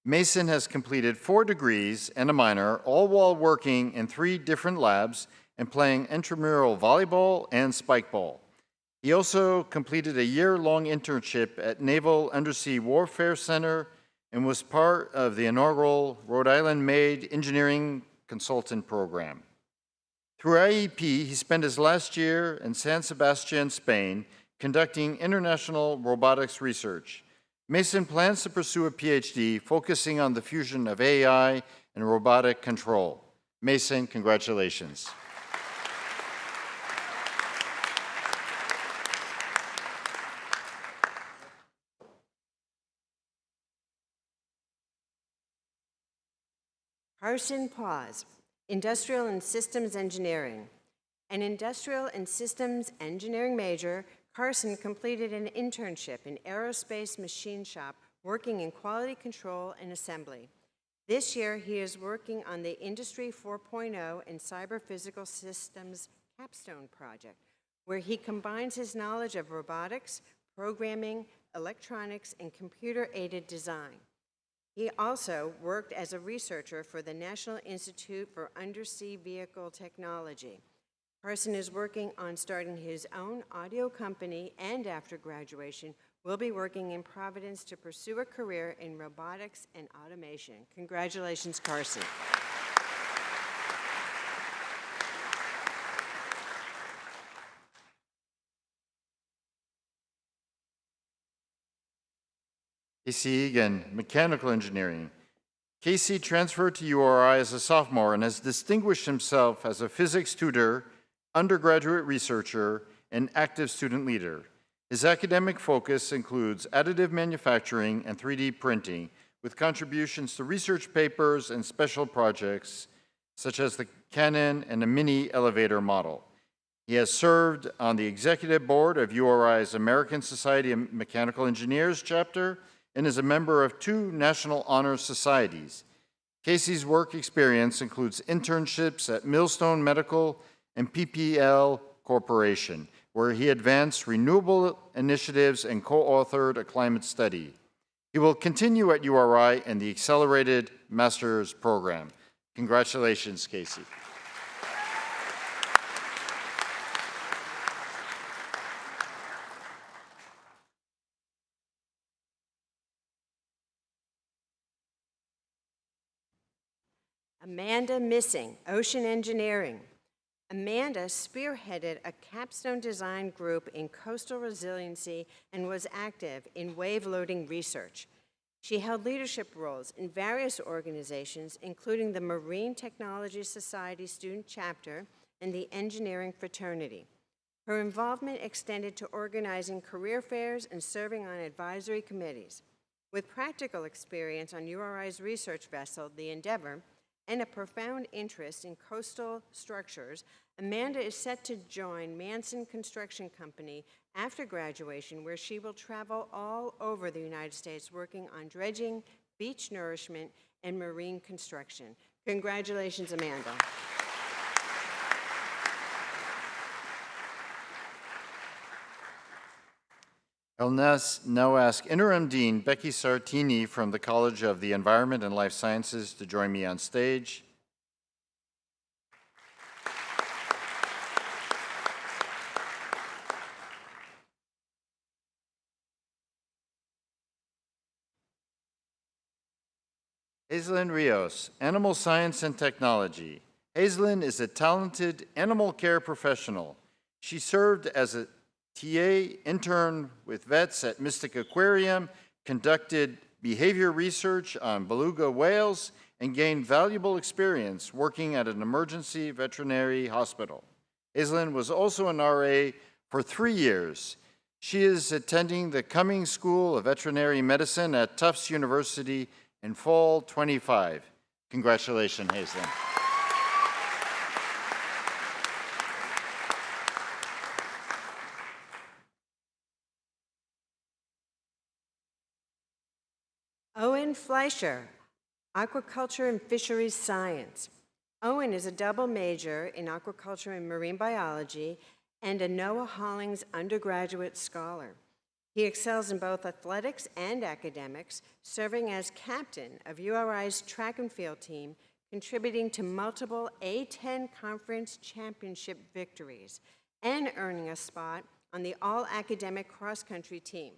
Mason has completed 4 degrees and a minor, all while working in 3 different labs and playing intramural volleyball and spikeball. He also completed a year-long internship at Naval Undersea Warfare Center and was part of the inaugural Rhode Island-made engineering consultant program. Through IEP, he spent his last year in San Sebastian, Spain, conducting international robotics research. Mason plans to pursue a PhD focusing on the fusion of AI and robotic control. Mason, congratulations. Carson Paz, Industrial and Systems Engineering. An industrial and systems engineering major, Carson completed an internship in aerospace machine shop working in quality control and assembly. This year, he is working on the Industry 4.0 and Cyber Physical Systems capstone project, where he combines his knowledge of robotics, programming, electronics, and computer-aided design. He also worked as a researcher for the National Institute for Undersea Vehicle Technology. Carson is working on starting his own audio company, and after graduation, will be working in Providence to pursue a career in robotics and automation. Congratulations, Carson. Casey Egan, mechanical engineering. Casey transferred to URI as a sophomore and has distinguished himself as a physics tutor, undergraduate researcher, and active student leader. His academic focus includes additive manufacturing and 3D printing, with contributions to research papers and special projects, such as the Canon and a mini elevator model. He has served on the executive board of URI's American Society of Mechanical Engineers chapter and is a member of 2 National Honor Societies. Casey's work experience includes internships at Millstone Medical and PPL Corporation, where he advanced renewable initiatives and co-authored a climate study. He will continue at URI in the Accelerated Master's Program. Congratulations, Casey. Amanda Missing, Ocean Engineering. Amanda spearheaded a capstone design group in coastal resiliency and was active in wave loading research. She held leadership roles in various organizations, including the Marine Technology Society student chapter and the engineering fraternity. Her involvement extended to organizing career fairs and serving on advisory committees. With practical experience on URI's research vessel, the Endeavor, and a profound interest in coastal structures, Amanda is set to join Manson Construction Company after graduation, where she will travel all over the United States working on dredging, beach nourishment, and marine construction. Congratulations, Amanda. I'll now ask Interim Dean Becky Sartini from the College of the Environment and Life Sciences to join me on stage. Hazelyn Rios, Animal Science and Technology. Hazelyn is a talented animal care professional. She served as a TA intern with vets at Mystic Aquarium, conducted behavior research on beluga whales, and gained valuable experience working at an emergency veterinary hospital. Hazelyn was also an RA for 3 years. She is attending the Cummings School of Veterinary Medicine at Tufts University in fall 25. Congratulations, Hazelyn. Owen Fleischer, Aquaculture and Fisheries Science. Owen is a double major in aquaculture and marine biology and a Noah Hollings undergraduate scholar. He excels in both athletics and academics, serving as captain of URI's track and field team, contributing to multiple A10 conference championship victories, and earning a spot on the all-academic cross-country team.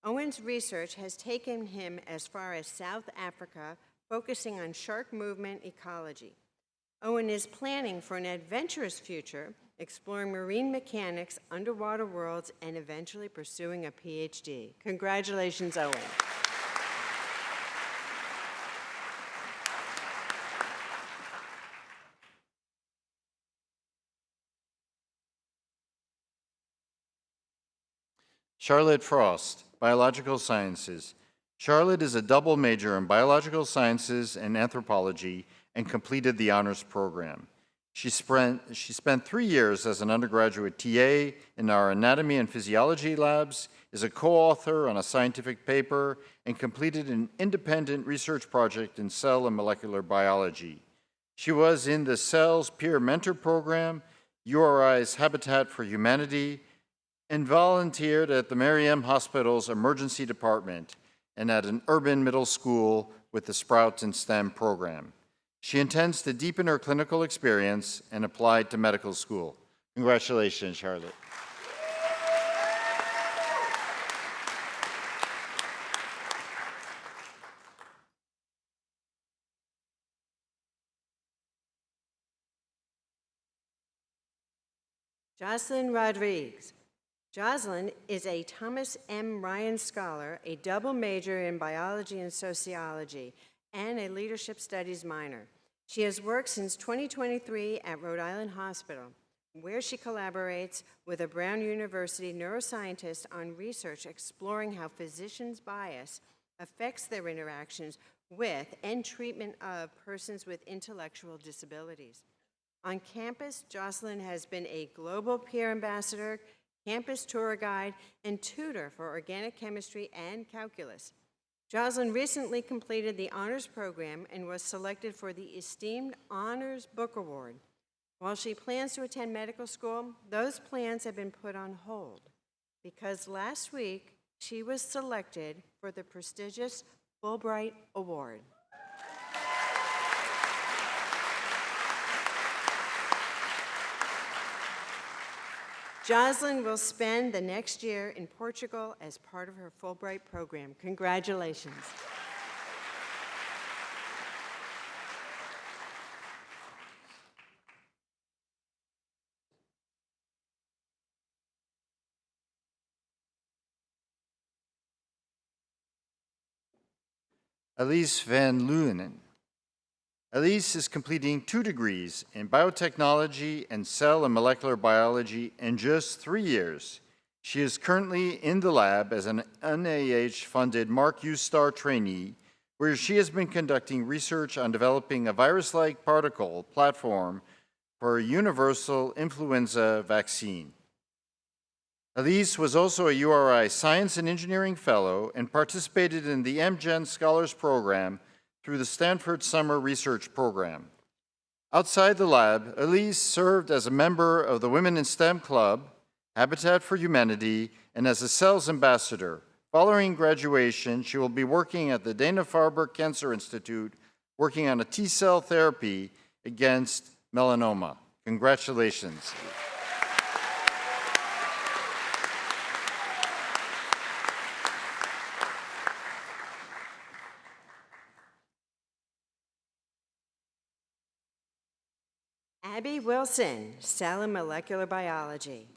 Owen's research has taken him as far as South Africa, focusing on shark movement ecology. Owen is planning for an adventurous future, exploring marine mechanics, underwater worlds, and eventually pursuing a PhD. Congratulations, Owen. Charlotte Frost, Biological Sciences. Charlotte is a double major in Biological Sciences and Anthropology and completed the honors program. She spent 3 years as an undergraduate TA in our anatomy and physiology labs, is a co-author on a scientific paper, and completed an independent research project in cell and molecular biology. She was in the Cells Peer Mentor Program, URI's Habitat for Humanity, and volunteered at the Merriam Hospital's emergency department and at an urban middle school with the Sprout and STEM program. She intends to deepen her clinical experience and apply to medical school. Congratulations, Charlotte. Jocelyn Rodriguez. Jocelyn is a Thomas M. Ryan Scholar, a double major in biology and sociology, and a leadership studies minor. She has worked since 2023 at Rhode Island Hospital, where she collaborates with a Brown University neuroscientist on research exploring how physicians' bias affects their interactions with and treatment of persons with intellectual disabilities. On campus, Jocelyn has been a global peer ambassador, campus tour guide, and tutor for organic chemistry and calculus. Jocelyn recently completed the honors program and was selected for the esteemed Honors Book Award. While she plans to attend medical school, those plans have been put on hold because last week she was selected for the prestigious Fulbright Award. Jocelyn will spend the next year in Portugal as part of her Fulbright program. Congratulations. Elise van Leunen. Elise is completing 2 degrees in biotechnology and cell and molecular biology in just 3 years. She is currently in the lab as an NIH-funded Mark U. Star trainee, where she has been conducting research on developing a virus-like particle platform for a universal influenza vaccine. Elise was also a URI Science and Engineering Fellow and participated in the MGen Scholars Program through the Stanford Summer Research Program. Outside the lab, Elise served as a member of the Women in STEM Club, Habitat for Humanity, and as a Cells Ambassador. Following graduation, she will be working at the Dana-Farber Cancer Institute, working on a T-cell therapy against melanoma. Congratulations. Abby Wilson, Cell and Molecular Biology.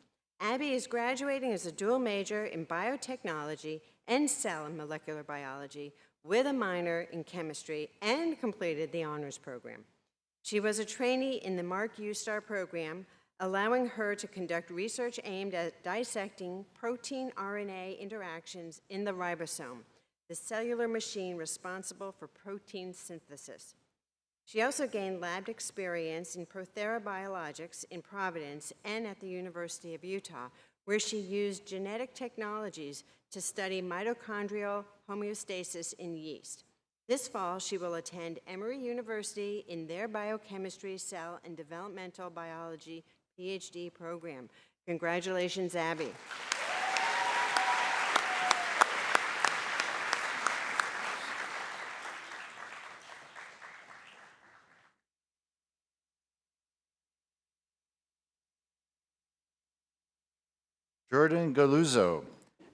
Abby is graduating as a dual major in biotechnology and cell and molecular biology with a minor in chemistry and completed the honors program. She was a trainee in the Mark U. Star program, allowing her to conduct research aimed at dissecting protein-RNA interactions in the ribosome, the cellular machine responsible for protein synthesis. She also gained lab experience in Prothera Biologics in Providence and at the University of Utah, where she used genetic technologies to study mitochondrial homeostasis in yeast. This fall, she will attend Emory University in their biochemistry, cell, and developmental biology PhD program. Congratulations, Abby. Jordan Galuzzo,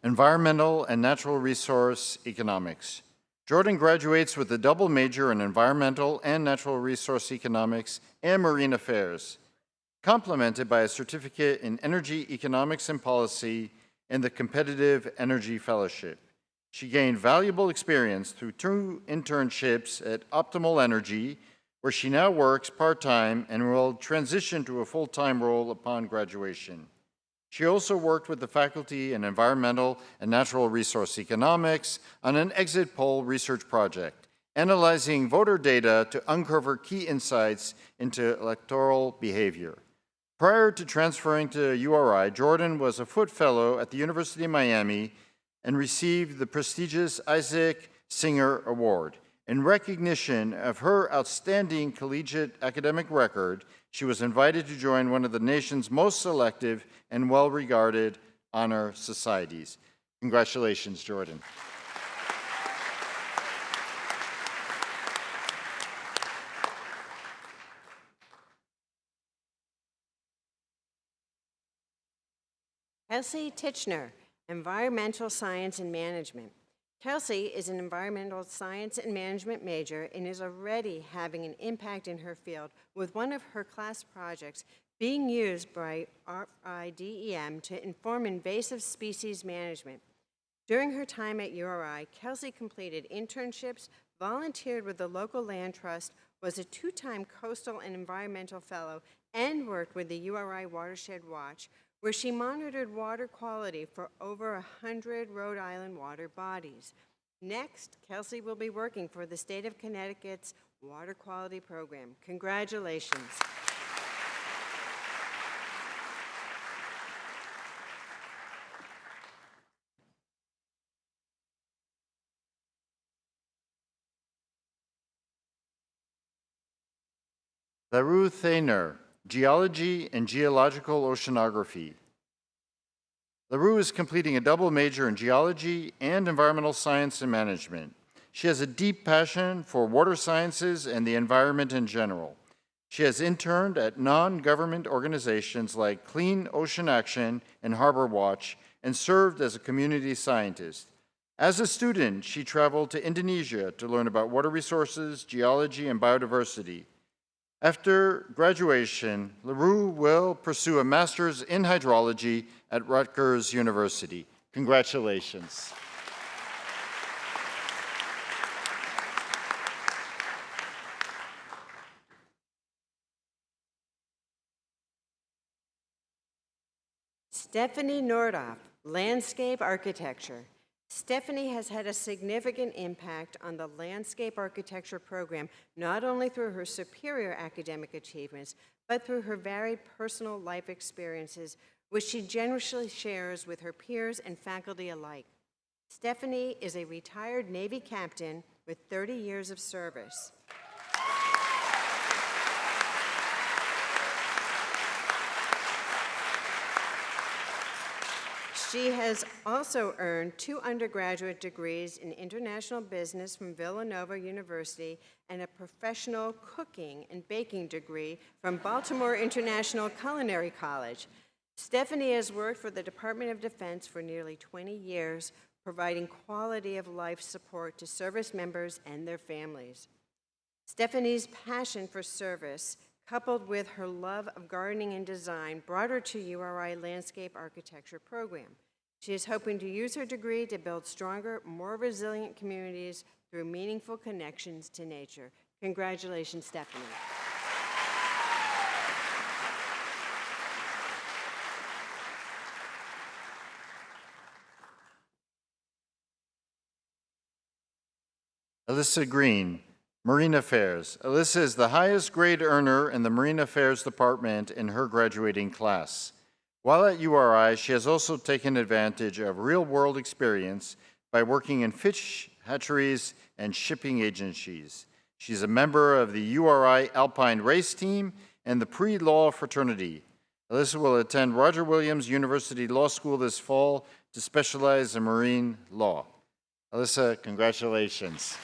Environmental and Natural Resource Economics. Jordan graduates with a double major in Environmental and Natural Resource Economics and Marine Affairs, complemented by a certificate in Energy Economics and Policy and the Competitive Energy Fellowship. She gained valuable experience through 2 internships at Optimal Energy, where she now works part-time and will transition to a full-time role upon graduation. She also worked with the faculty in Environmental and Natural Resource Economics on an exit poll research project, analyzing voter data to uncover key insights into electoral behavior. Prior to transferring to URI, Jordan was a Foote Fellow at the University of Miami and received the prestigious Isaac Singer Award. In recognition of her outstanding collegiate academic record, she was invited to join one of the nation's most selective and well-regarded honor societies. Congratulations, Jordan. Kelsey Titchener, Environmental Science and Management. Kelsey is an environmental science and management major and is already having an impact in her field, with one of her class projects being used by RIDEM to inform invasive species management. During her time at URI, Kelsey completed internships, volunteered with the local land trust, was a 2-time coastal and environmental fellow, and worked with the URI Watershed Watch, where she monitored water quality for over 100 Rhode Island water bodies. Next, Kelsey will be working for the state of Connecticut's Water Quality Program. Congratulations. LaRue Thainer, Geology and Geological Oceanography. LaRue is completing a double major in geology and environmental science and management. She has a deep passion for water sciences and the environment in general. She has interned at non-government organizations like Clean Ocean Action and Harbor Watch and served as a community scientist. As a student, she traveled to Indonesia to learn about water resources, geology, and biodiversity. After graduation, LaRue will pursue a master's in hydrology at Rutgers University. Congratulations. Stephanie Nordoff, Landscape Architecture. Stephanie has had a significant impact on the landscape architecture program, not only through her superior academic achievements, but through her varied personal life experiences, which she generously shares with her peers and faculty alike. Stephanie is a retired Navy captain with 30 years of service. She has also earned 2 undergraduate degrees in international business from Villanova University and a professional cooking and baking degree from Baltimore International Culinary College. Stephanie has worked for the Department of Defense for nearly 20 years, providing quality of life support to service members and their families. Stephanie's passion for service, coupled with her love of gardening and design, brought her to URI Landscape Architecture program. She is hoping to use her degree to build stronger, more resilient communities through meaningful connections to nature. Congratulations, Stephanie. Alyssa Green, Marine Affairs. Alyssa is the highest grade earner in the Marine Affairs Department in her graduating class. While at URI, she has also taken advantage of real-world experience by working in fish hatcheries and shipping agencies. She's a member of the URI Alpine Race Team and the Pre-Law Fraternity. Alyssa will attend Roger Williams University Law School this fall to specialize in marine law. Alyssa, congratulations.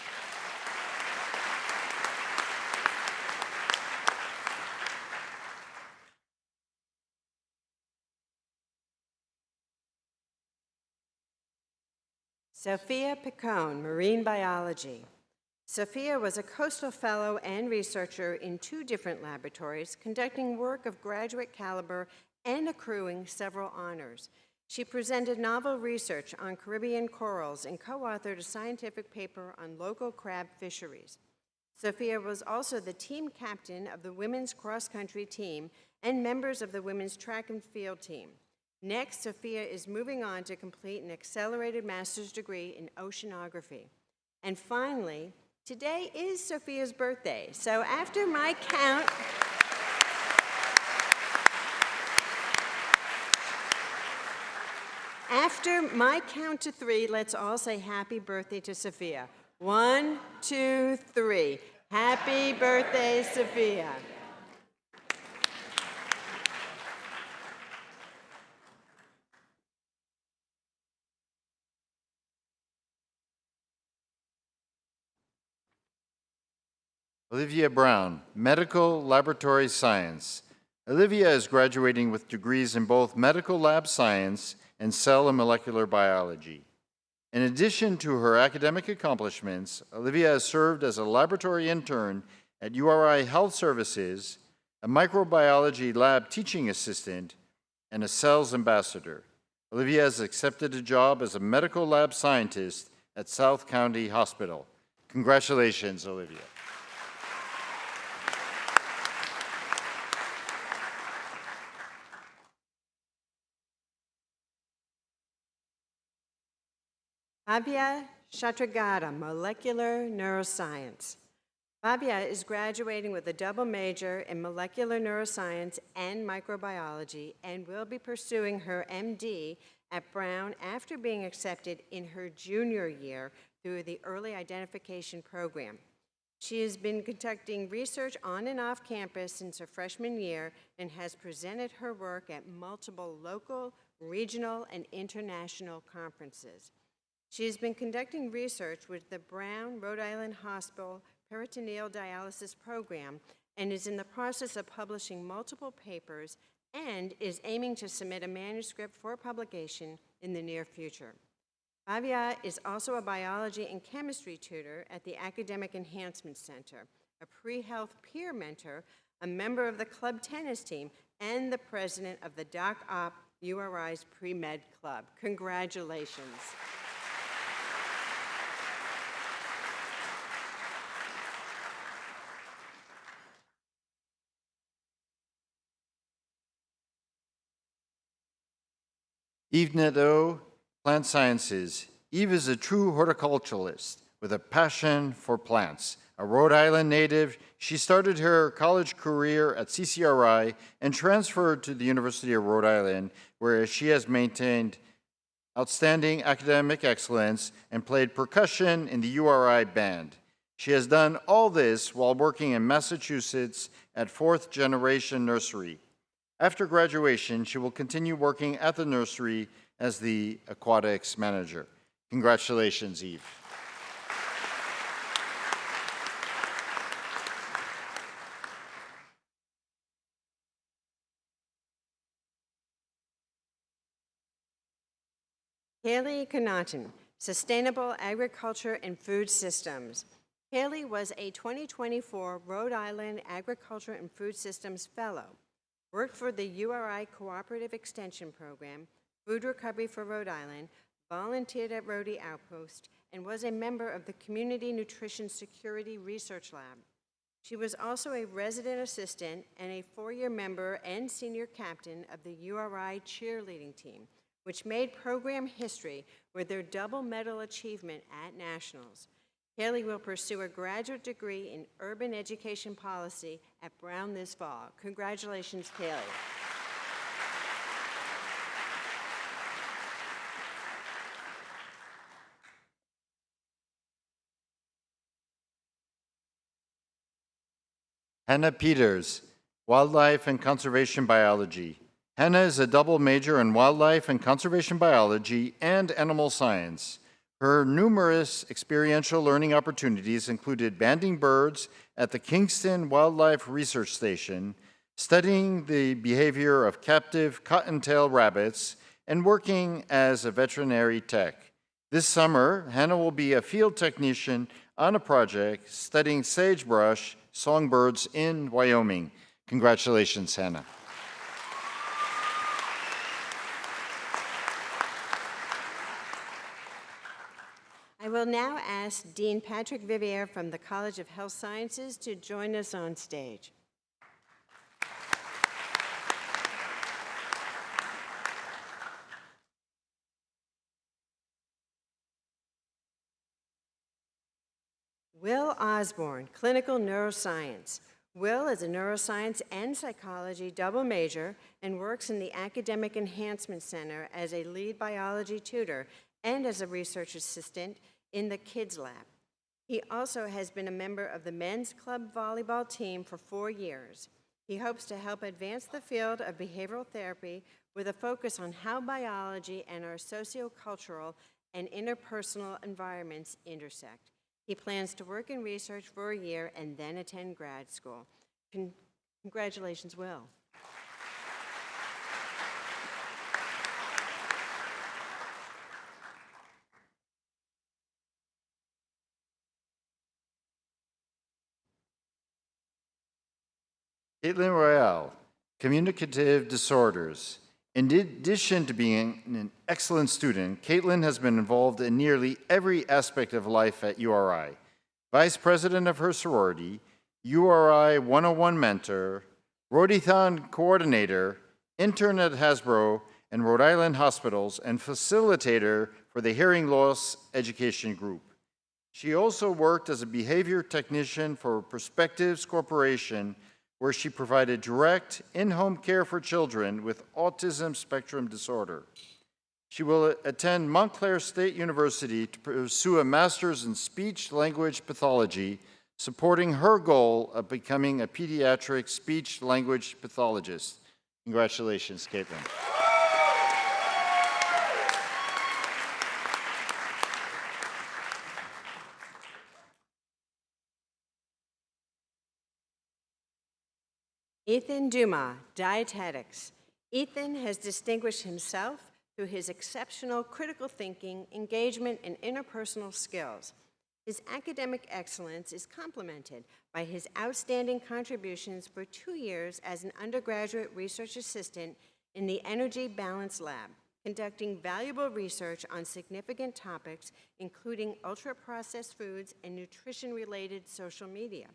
Sophia Picone, Marine Biology. Sophia was a coastal fellow and researcher in 2 different laboratories, conducting work of graduate caliber and accruing several honors. She presented novel research on Caribbean corals and co-authored a scientific paper on local crab fisheries. Sophia was also the team captain of the women's cross-country team and members of the women's track and field team. Next, Sophia is moving on to complete an accelerated master's degree in oceanography. And finally, today is Sophia's birthday, so after my count, to 3, let's all say happy birthday to Sophia. 1, 2, 3. Happy birthday, Sophia. Olivia Brown, Medical Laboratory Science. Olivia is graduating with degrees in both medical lab science and cell and molecular biology. In addition to her academic accomplishments, Olivia has served as a laboratory intern at URI Health Services, a microbiology lab teaching assistant, and a sales ambassador. Olivia has accepted a job as a medical lab scientist at South County Hospital. Congratulations, Olivia. Bhavya Shatragada, Molecular Neuroscience. Bhavya is graduating with a double major in molecular neuroscience and microbiology and will be pursuing her MD at Brown after being accepted in her junior year through the Early Identification Program. She has been conducting research on and off campus since her freshman year and has presented her work at multiple local, regional, and international conferences. She has been conducting research with the Brown Rhode Island Hospital Peritoneal Dialysis Program and is in the process of publishing multiple papers and is aiming to submit a manuscript for publication in the near future. Bhavya is also a biology and chemistry tutor at the Academic Enhancement Center, a pre-health peer mentor, a member of the club tennis team, and the president of the Doc Op URI's Pre-Med Club. Congratulations. Eve Nadeau, Plant Sciences. Eve is a true horticulturalist with a passion for plants. A Rhode Island native, she started her college career at CCRI and transferred to the University of Rhode Island, where she has maintained outstanding academic excellence and played percussion in the URI band. She has done all this while working in Massachusetts at 4th Generation Nursery. After graduation, she will continue working at the nursery as the aquatics manager. Congratulations, Eve. Haley Connaughton, Sustainable Agriculture and Food Systems. Haley was a 2024 Rhode Island Agriculture and Food Systems Fellow, worked for the URI Cooperative Extension Program, Food Recovery for Rhode Island, volunteered at Rhodey Outpost, and was a member of the Community Nutrition Security Research Lab. She was also a resident assistant and a 4-year member and senior captain of the URI cheerleading team, which made program history with their double medal achievement at nationals. Haley will pursue a graduate degree in urban education policy at Brown this fall. Congratulations, Haley. Hannah Peters, Wildlife and Conservation Biology. Hannah is a double major in wildlife and conservation biology and animal science. Her numerous experiential learning opportunities included banding birds at the Kingston Wildlife Research Station, studying the behavior of captive cottontail rabbits, and working as a veterinary tech. This summer, Hannah will be a field technician on a project studying sagebrush songbirds in Wyoming. Congratulations, Hannah. I will now ask Dean Patrick Vivier from the College of Health Sciences to join us on stage. Will Osborne, Clinical Neuroscience. Will is a neuroscience and psychology double major and works in the Academic Enhancement Center as a lead biology tutor and as a research assistant in the Kids Lab. He also has been a member of the men's club volleyball team for 4 years. He hopes to help advance the field of behavioral therapy with a focus on how biology and our sociocultural and interpersonal environments intersect. He plans to work in research for a year and then attend grad school. Congratulations, Will. Caitlin Royale, communicative disorders. In addition to being an excellent student, Caitlin has been involved in nearly every aspect of life at URI. Vice president of her sorority, URI 101 mentor, Rhodethon coordinator, intern at Hasbro and Rhode Island hospitals, and facilitator for the hearing loss education group. She also worked as a behavior technician for Perspectives Corporation, where she provided direct in-home care for children with autism spectrum disorder. She will attend Montclair State University to pursue a master's in speech-language pathology, supporting her goal of becoming a pediatric speech-language pathologist. Congratulations, Caitlin. Ethan Dumas, dietetics. Ethan has distinguished himself through his exceptional critical thinking, engagement, and interpersonal skills. His academic excellence is complemented by his outstanding contributions for 2 years as an undergraduate research assistant in the Energy Balance Lab, conducting valuable research on significant topics, including ultra-processed foods and nutrition-related social media.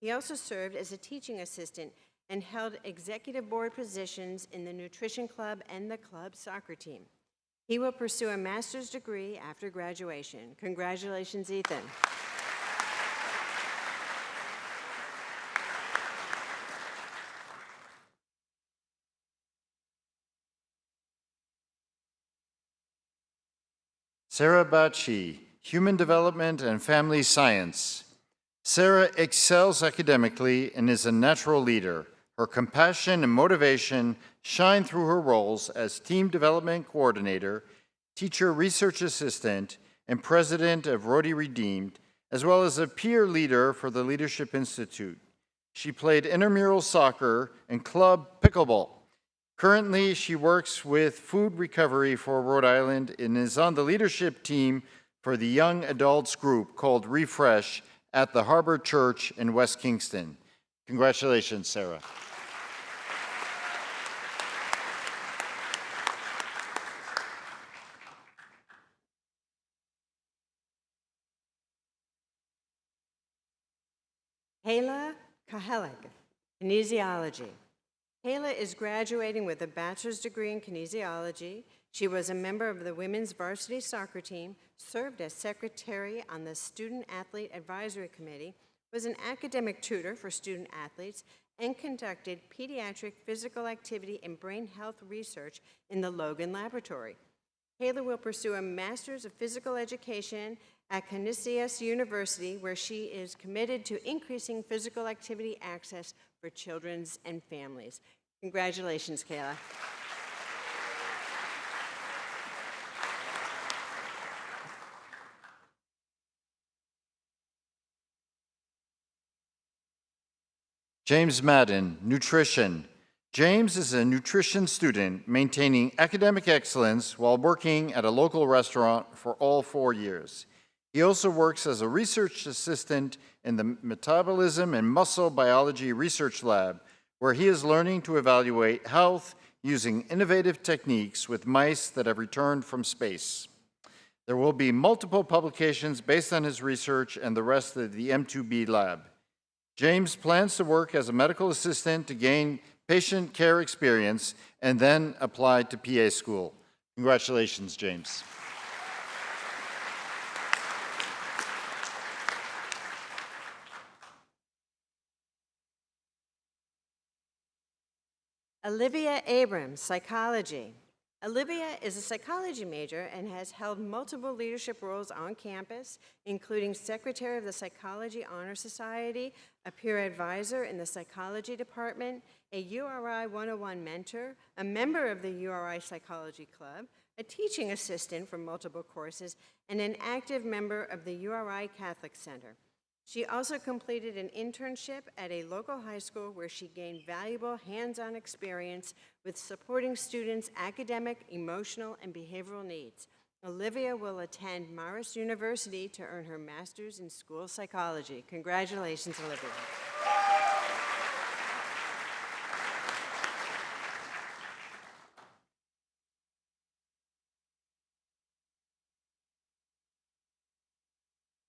He also served as a teaching assistant and held executive board positions in the Nutrition Club and the club soccer team. He will pursue a master's degree after graduation. Congratulations, Ethan. Sarah Bacci, human development and family science. Sarah excels academically and is a natural leader. Her compassion and motivation shine through her roles as team development coordinator, teacher research assistant, and president of Rotary Redeemed, as well as a peer leader for the Leadership Institute. She played intramural soccer and club pickleball. Currently, she works with food recovery for Rhode Island and is on the leadership team for the young adults group called Refresh at the Harbor Church in West Kingston. Congratulations, Sarah. Hala Kahelig, kinesiology. Hala is graduating with a bachelor's degree in kinesiology. She was a member of the women's varsity soccer team, served as secretary on the Student Athlete Advisory Committee, was an academic tutor for student athletes, and conducted pediatric physical activity and brain health research in the Logan Laboratory. Hala will pursue a master's of physical education at Canisius University, where she is committed to increasing physical activity access for children and families. Congratulations, Kayla. James Madden, nutrition. James is a nutrition student maintaining academic excellence while working at a local restaurant for all 4 years. He also works as a research assistant in the Metabolism and Muscle Biology Research Lab, where he is learning to evaluate health using innovative techniques with mice that have returned from space. There will be multiple publications based on his research and the rest of the M2B lab. James plans to work as a medical assistant to gain patient care experience and then apply to PA school. Congratulations, James. Olivia Abrams, psychology. Olivia is a psychology major and has held multiple leadership roles on campus, including Secretary of the Psychology Honor Society, a peer advisor in the psychology department, a URI 101 mentor, a member of the URI Psychology Club, a teaching assistant for multiple courses, and an active member of the URI Catholic Center. She also completed an internship at a local high school where she gained valuable hands-on experience with supporting students' academic, emotional, and behavioral needs. Olivia will attend Marist University to earn her master's in school psychology. Congratulations, Olivia.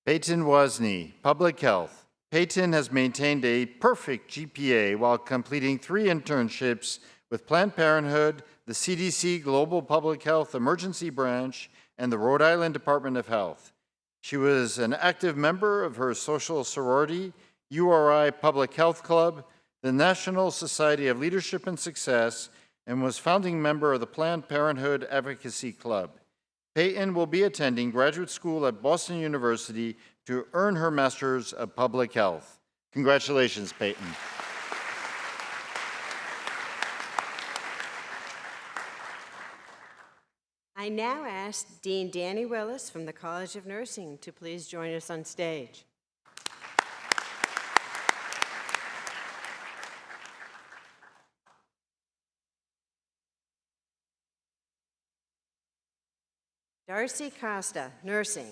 Peyton Wozni, Public Health. Peyton has maintained a perfect GPA while completing 3 internships with Planned Parenthood, the CDC Global Public Health Emergency Branch, and the Rhode Island Department of Health. She was an active member of her social sorority, URI Public Health Club, the National Society of Leadership and Success, and was founding member of the Planned Parenthood Advocacy Club. Peyton will be attending graduate school at Boston University to earn her Master's of Public Health. Congratulations, Peyton. I now ask Dean Danny Willis from the College of Nursing to please join us on stage. Darcy Costa, nursing.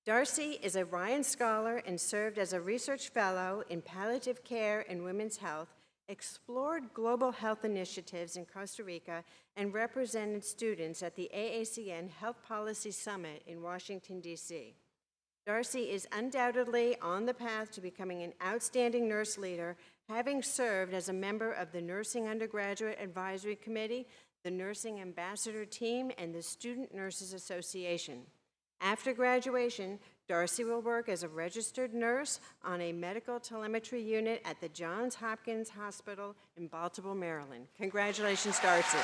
Darcy is a Ryan Scholar and served as a research fellow in palliative care and women's health, explored global health initiatives in Costa Rica, and represented students at the AACN Health Policy Summit in Washington, D.C. Darcy is undoubtedly on the path to becoming an outstanding nurse leader, having served as a member of the Nursing Undergraduate Advisory Committee, the Nursing Ambassador Team, and the Student Nurses Association. After graduation, Darcy will work as a registered nurse on a medical telemetry unit at the Johns Hopkins Hospital in Baltimore, Maryland. Congratulations, Darcy.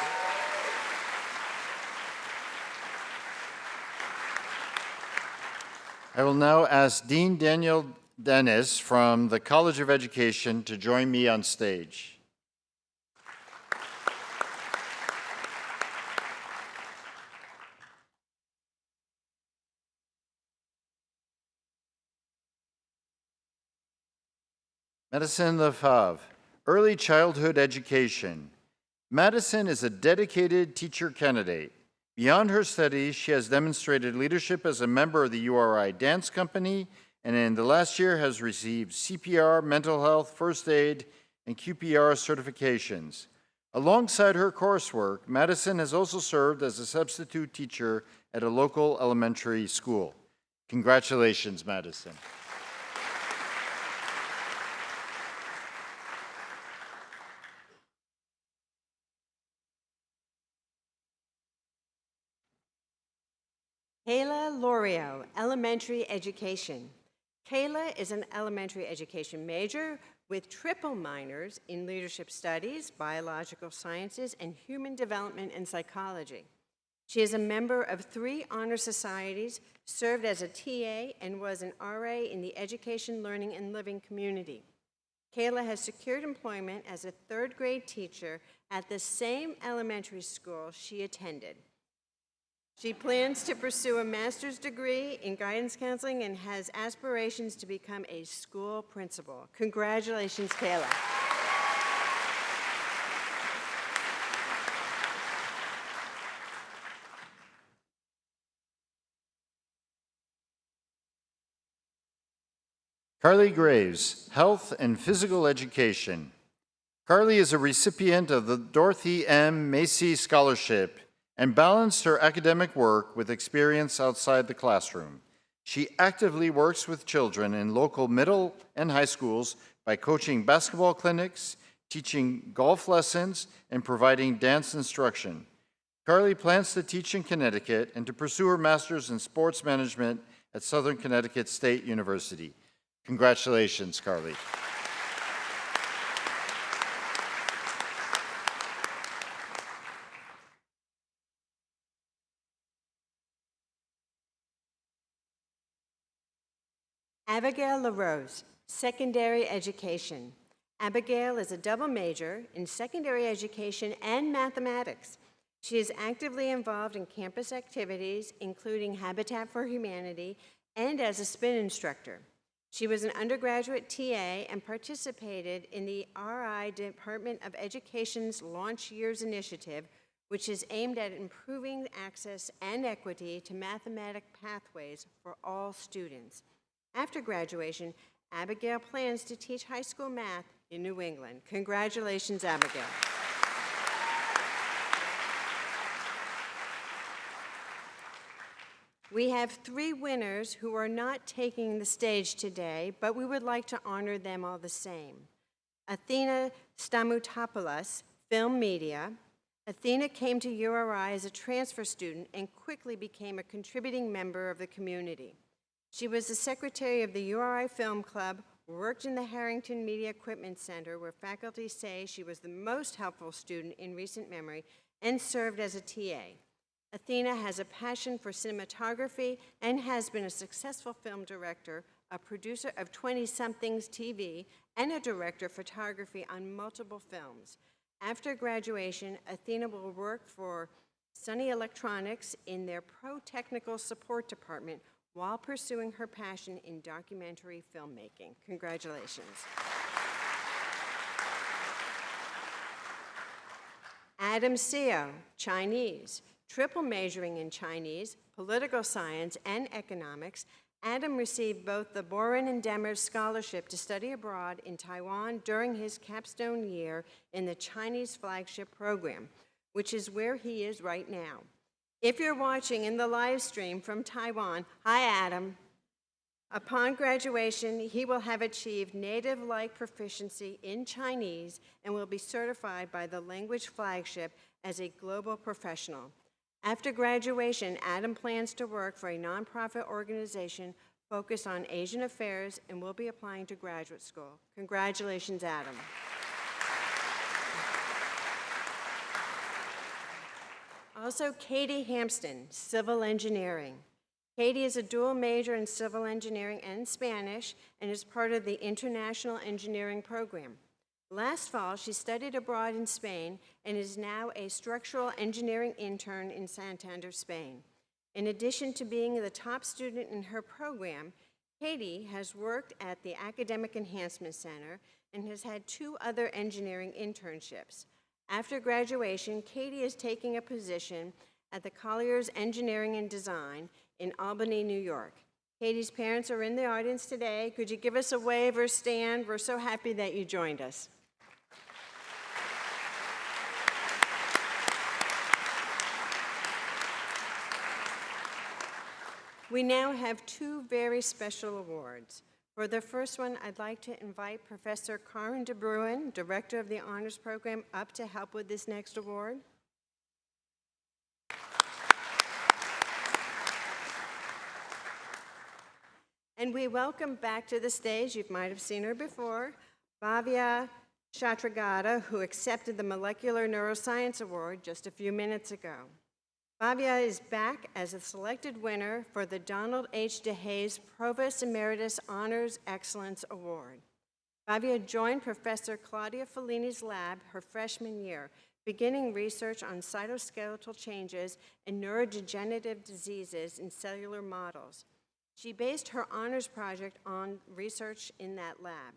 I will now ask Dean Daniel Dennis from the College of Education to join me on stage. Madison Lefebvre, Early Childhood Education. Madison is a dedicated teacher candidate. Beyond her studies, she has demonstrated leadership as a member of the URI Dance Company, and in the last year has received CPR, mental health, first aid, and QPR certifications. Alongside her coursework, Madison has also served as a substitute teacher at a local elementary school. Congratulations, Madison. Kayla Lorio, elementary education. Kayla is an elementary education major with triple minors in leadership studies, biological sciences, and human development and psychology. She is a member of 3 honor societies, served as a TA, and was an RA in the education, learning, and living community. Kayla has secured employment as a 3rd grade teacher at the same elementary school she attended. She plans to pursue a master's degree in guidance counseling and has aspirations to become a school principal. Congratulations, Kayla. Carly Graves, Health and Physical Education. Carly is a recipient of the Dorothy M. Macy Scholarship and balanced her academic work with experience outside the classroom. She actively works with children in local middle and high schools by coaching basketball clinics, teaching golf lessons, and providing dance instruction. Carly plans to teach in Connecticut and to pursue her master's in sports management at Southern Connecticut State University. Congratulations, Carly. Abigail LaRose, Secondary Education. Abigail is a double major in secondary education and mathematics. She is actively involved in campus activities, including Habitat for Humanity, and as a spin instructor. She was an undergraduate TA and participated in the RI Department of Education's Launch Years Initiative, which is aimed at improving access and equity to mathematic pathways for all students. After graduation, Abigail plans to teach high school math in New England. Congratulations, Abigail. We have 3 winners who are not taking the stage today, but we would like to honor them all the same. Athena Stamoutopoulos, Film Media. Athena came to URI as a transfer student and quickly became a contributing member of the community. She was the secretary of the URI Film Club, worked in the Harrington Media Equipment Center, where faculty say she was the most helpful student in recent memory, and served as a TA. Athena has a passion for cinematography and has been a successful film director, a producer of 20-somethings TV, and a director of photography on multiple films. After graduation, Athena will work for Sunny Electronics in their pro-technical support department while pursuing her passion in documentary filmmaking. Congratulations. Adam Seo, Chinese. Triple majoring in Chinese, political science, and economics, Adam received both the Boren and Demers Scholarship to study abroad in Taiwan during his capstone year in the Chinese flagship program, which is where he is right now. If you're watching in the live stream from Taiwan, hi, Adam. Upon graduation, he will have achieved native-like proficiency in Chinese and will be certified by the language flagship as a global professional. After graduation, Adam plans to work for a nonprofit organization focused on Asian affairs and will be applying to graduate school. Congratulations, Adam. Also, Katie Hampston, Civil Engineering. Katie is a dual major in civil engineering and Spanish and is part of the International Engineering Program. Last fall, she studied abroad in Spain and is now a structural engineering intern in Santander, Spain. In addition to being the top student in her program, Katie has worked at the Academic Enhancement Center and has had 2 other engineering internships. After graduation, Katie is taking a position at the Colliers Engineering and Design in Albany, New York. Katie's parents are in the audience today. Could you give us a wave or stand? We're so happy that you joined us. We now have 2 very special awards. For the first one, I'd like to invite Professor Karin de Bruin, Director of the Honors Program, up to help with this next award. And we welcome back to the stage, you might have seen her before, Bhavya Shatragada, who accepted the Molecular Neuroscience Award just a few minutes ago. Bhavya is back as a selected winner for the Donald H. DeHaze Provost Emeritus Honors Excellence Award. Bhavya joined Professor Claudia Fellini's lab her freshman year, beginning research on cytoskeletal changes and neurodegenerative diseases in cellular models. She based her honors project on research in that lab,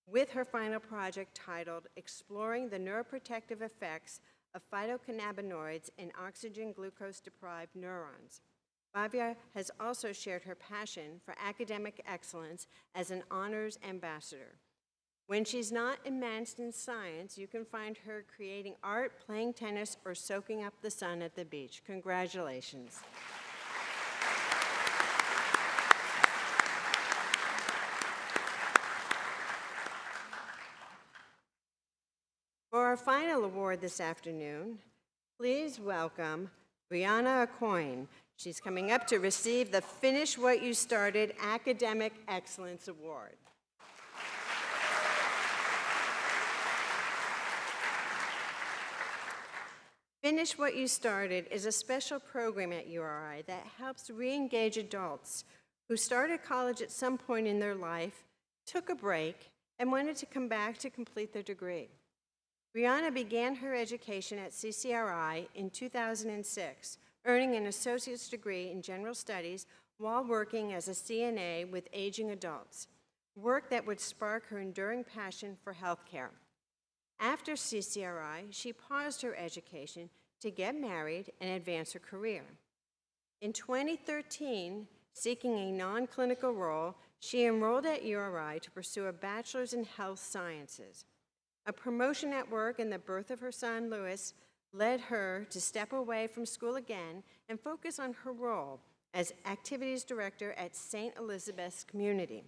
with her final project titled Exploring the Neuroprotective Effects of Phytocannabinoids in Oxygen Glucose Deprived Neurons. Flavia has also shared her passion for academic excellence as an honors ambassador. When she's not immersed in science, you can find her creating art, playing tennis, or soaking up the sun at the beach. Congratulations. For our final award this afternoon, please welcome Brianna Acoyne. She's coming up to receive the Finish What You Started Academic Excellence Award. Finish What You Started is a special program at URI that helps re-engage adults who started college at some point in their life, took a break, and wanted to come back to complete their degree. Brianna began her education at CCRI in 2006, earning an associate's degree in general studies while working as a CNA with aging adults, work that would spark her enduring passion for healthcare. After CCRI, she paused her education to get married and advance her career. In 2013, seeking a non-clinical role, she enrolled at URI to pursue a bachelor's in health sciences. A promotion at work and the birth of her son, Louis, led her to step away from school again and focus on her role as activities director at St. Elizabeth's Community.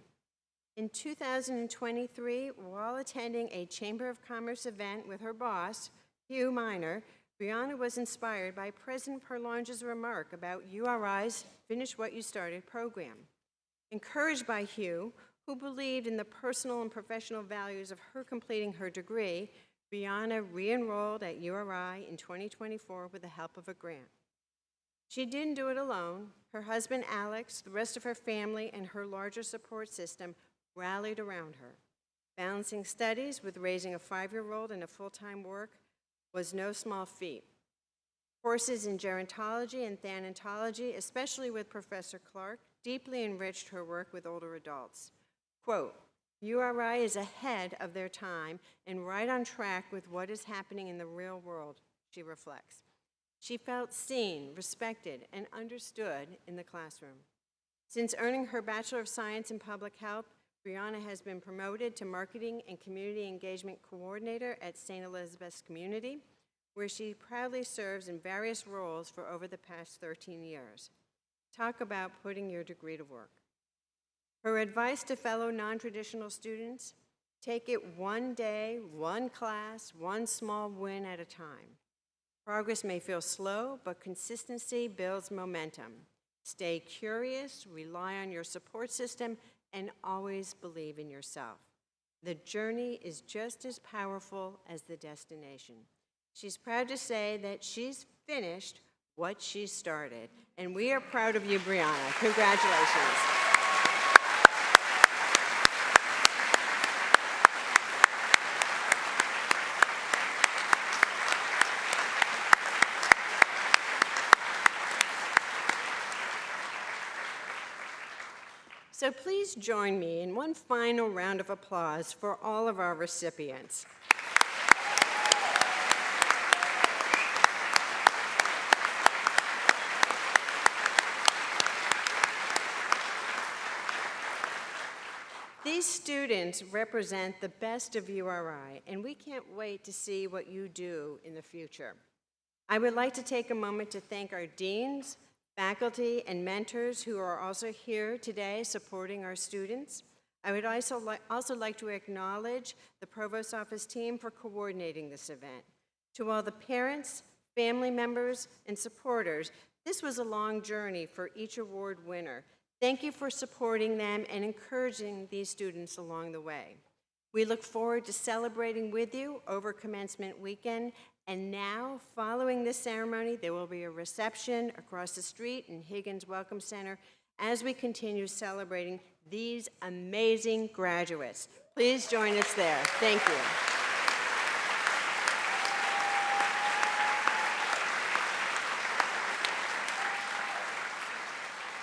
In 2023, while attending a Chamber of Commerce event with her boss, Hugh Minor, Brianna was inspired by President Perlange's remark about URI's Finish What You Started program. Encouraged by Hugh, who believed in the personal and professional values of her completing her degree, Brianna re-enrolled at URI in 2024 with the help of a grant. She didn't do it alone. Her husband, Alex, the rest of her family, and her larger support system rallied around her. Balancing studies with raising a 5-year-old and a full-time work was no small feat. Courses in gerontology and thanatology, especially with Professor Clark, deeply enriched her work with older adults. Quote, URI is ahead of their time and right on track with what is happening in the real world, she reflects. She felt seen, respected, and understood in the classroom. Since earning her Bachelor of Science in Public Health, Brianna has been promoted to Marketing and Community Engagement Coordinator at St. Elizabeth's Community, where she proudly serves in various roles for over the past 13 years. Talk about putting your degree to work. Her advice to fellow non-traditional students, take it one day, one class, one small win at a time. Progress may feel slow, but consistency builds momentum. Stay curious, rely on your support system, and always believe in yourself. The journey is just as powerful as the destination. She's proud to say that she's finished what she started, and we are proud of you, Brianna. Congratulations. So please join me in one final round of applause for all of our recipients. These students represent the best of URI, and we can't wait to see what you do in the future. I would like to take a moment to thank our deans, faculty, and mentors who are also here today supporting our students. I would also like to acknowledge the Provost Office team for coordinating this event. To all the parents, family members, and supporters, this was a long journey for each award winner. Thank you for supporting them and encouraging these students along the way. We look forward to celebrating with you over Commencement Weekend. And now, following this ceremony, there will be a reception across the street in Higgins Welcome Center as we continue celebrating these amazing graduates. Please join us there. Thank you.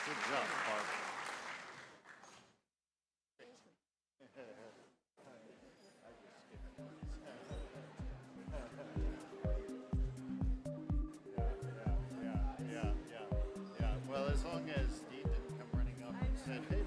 Good job, Barb. Yeah. Well, as long announcement. Hey,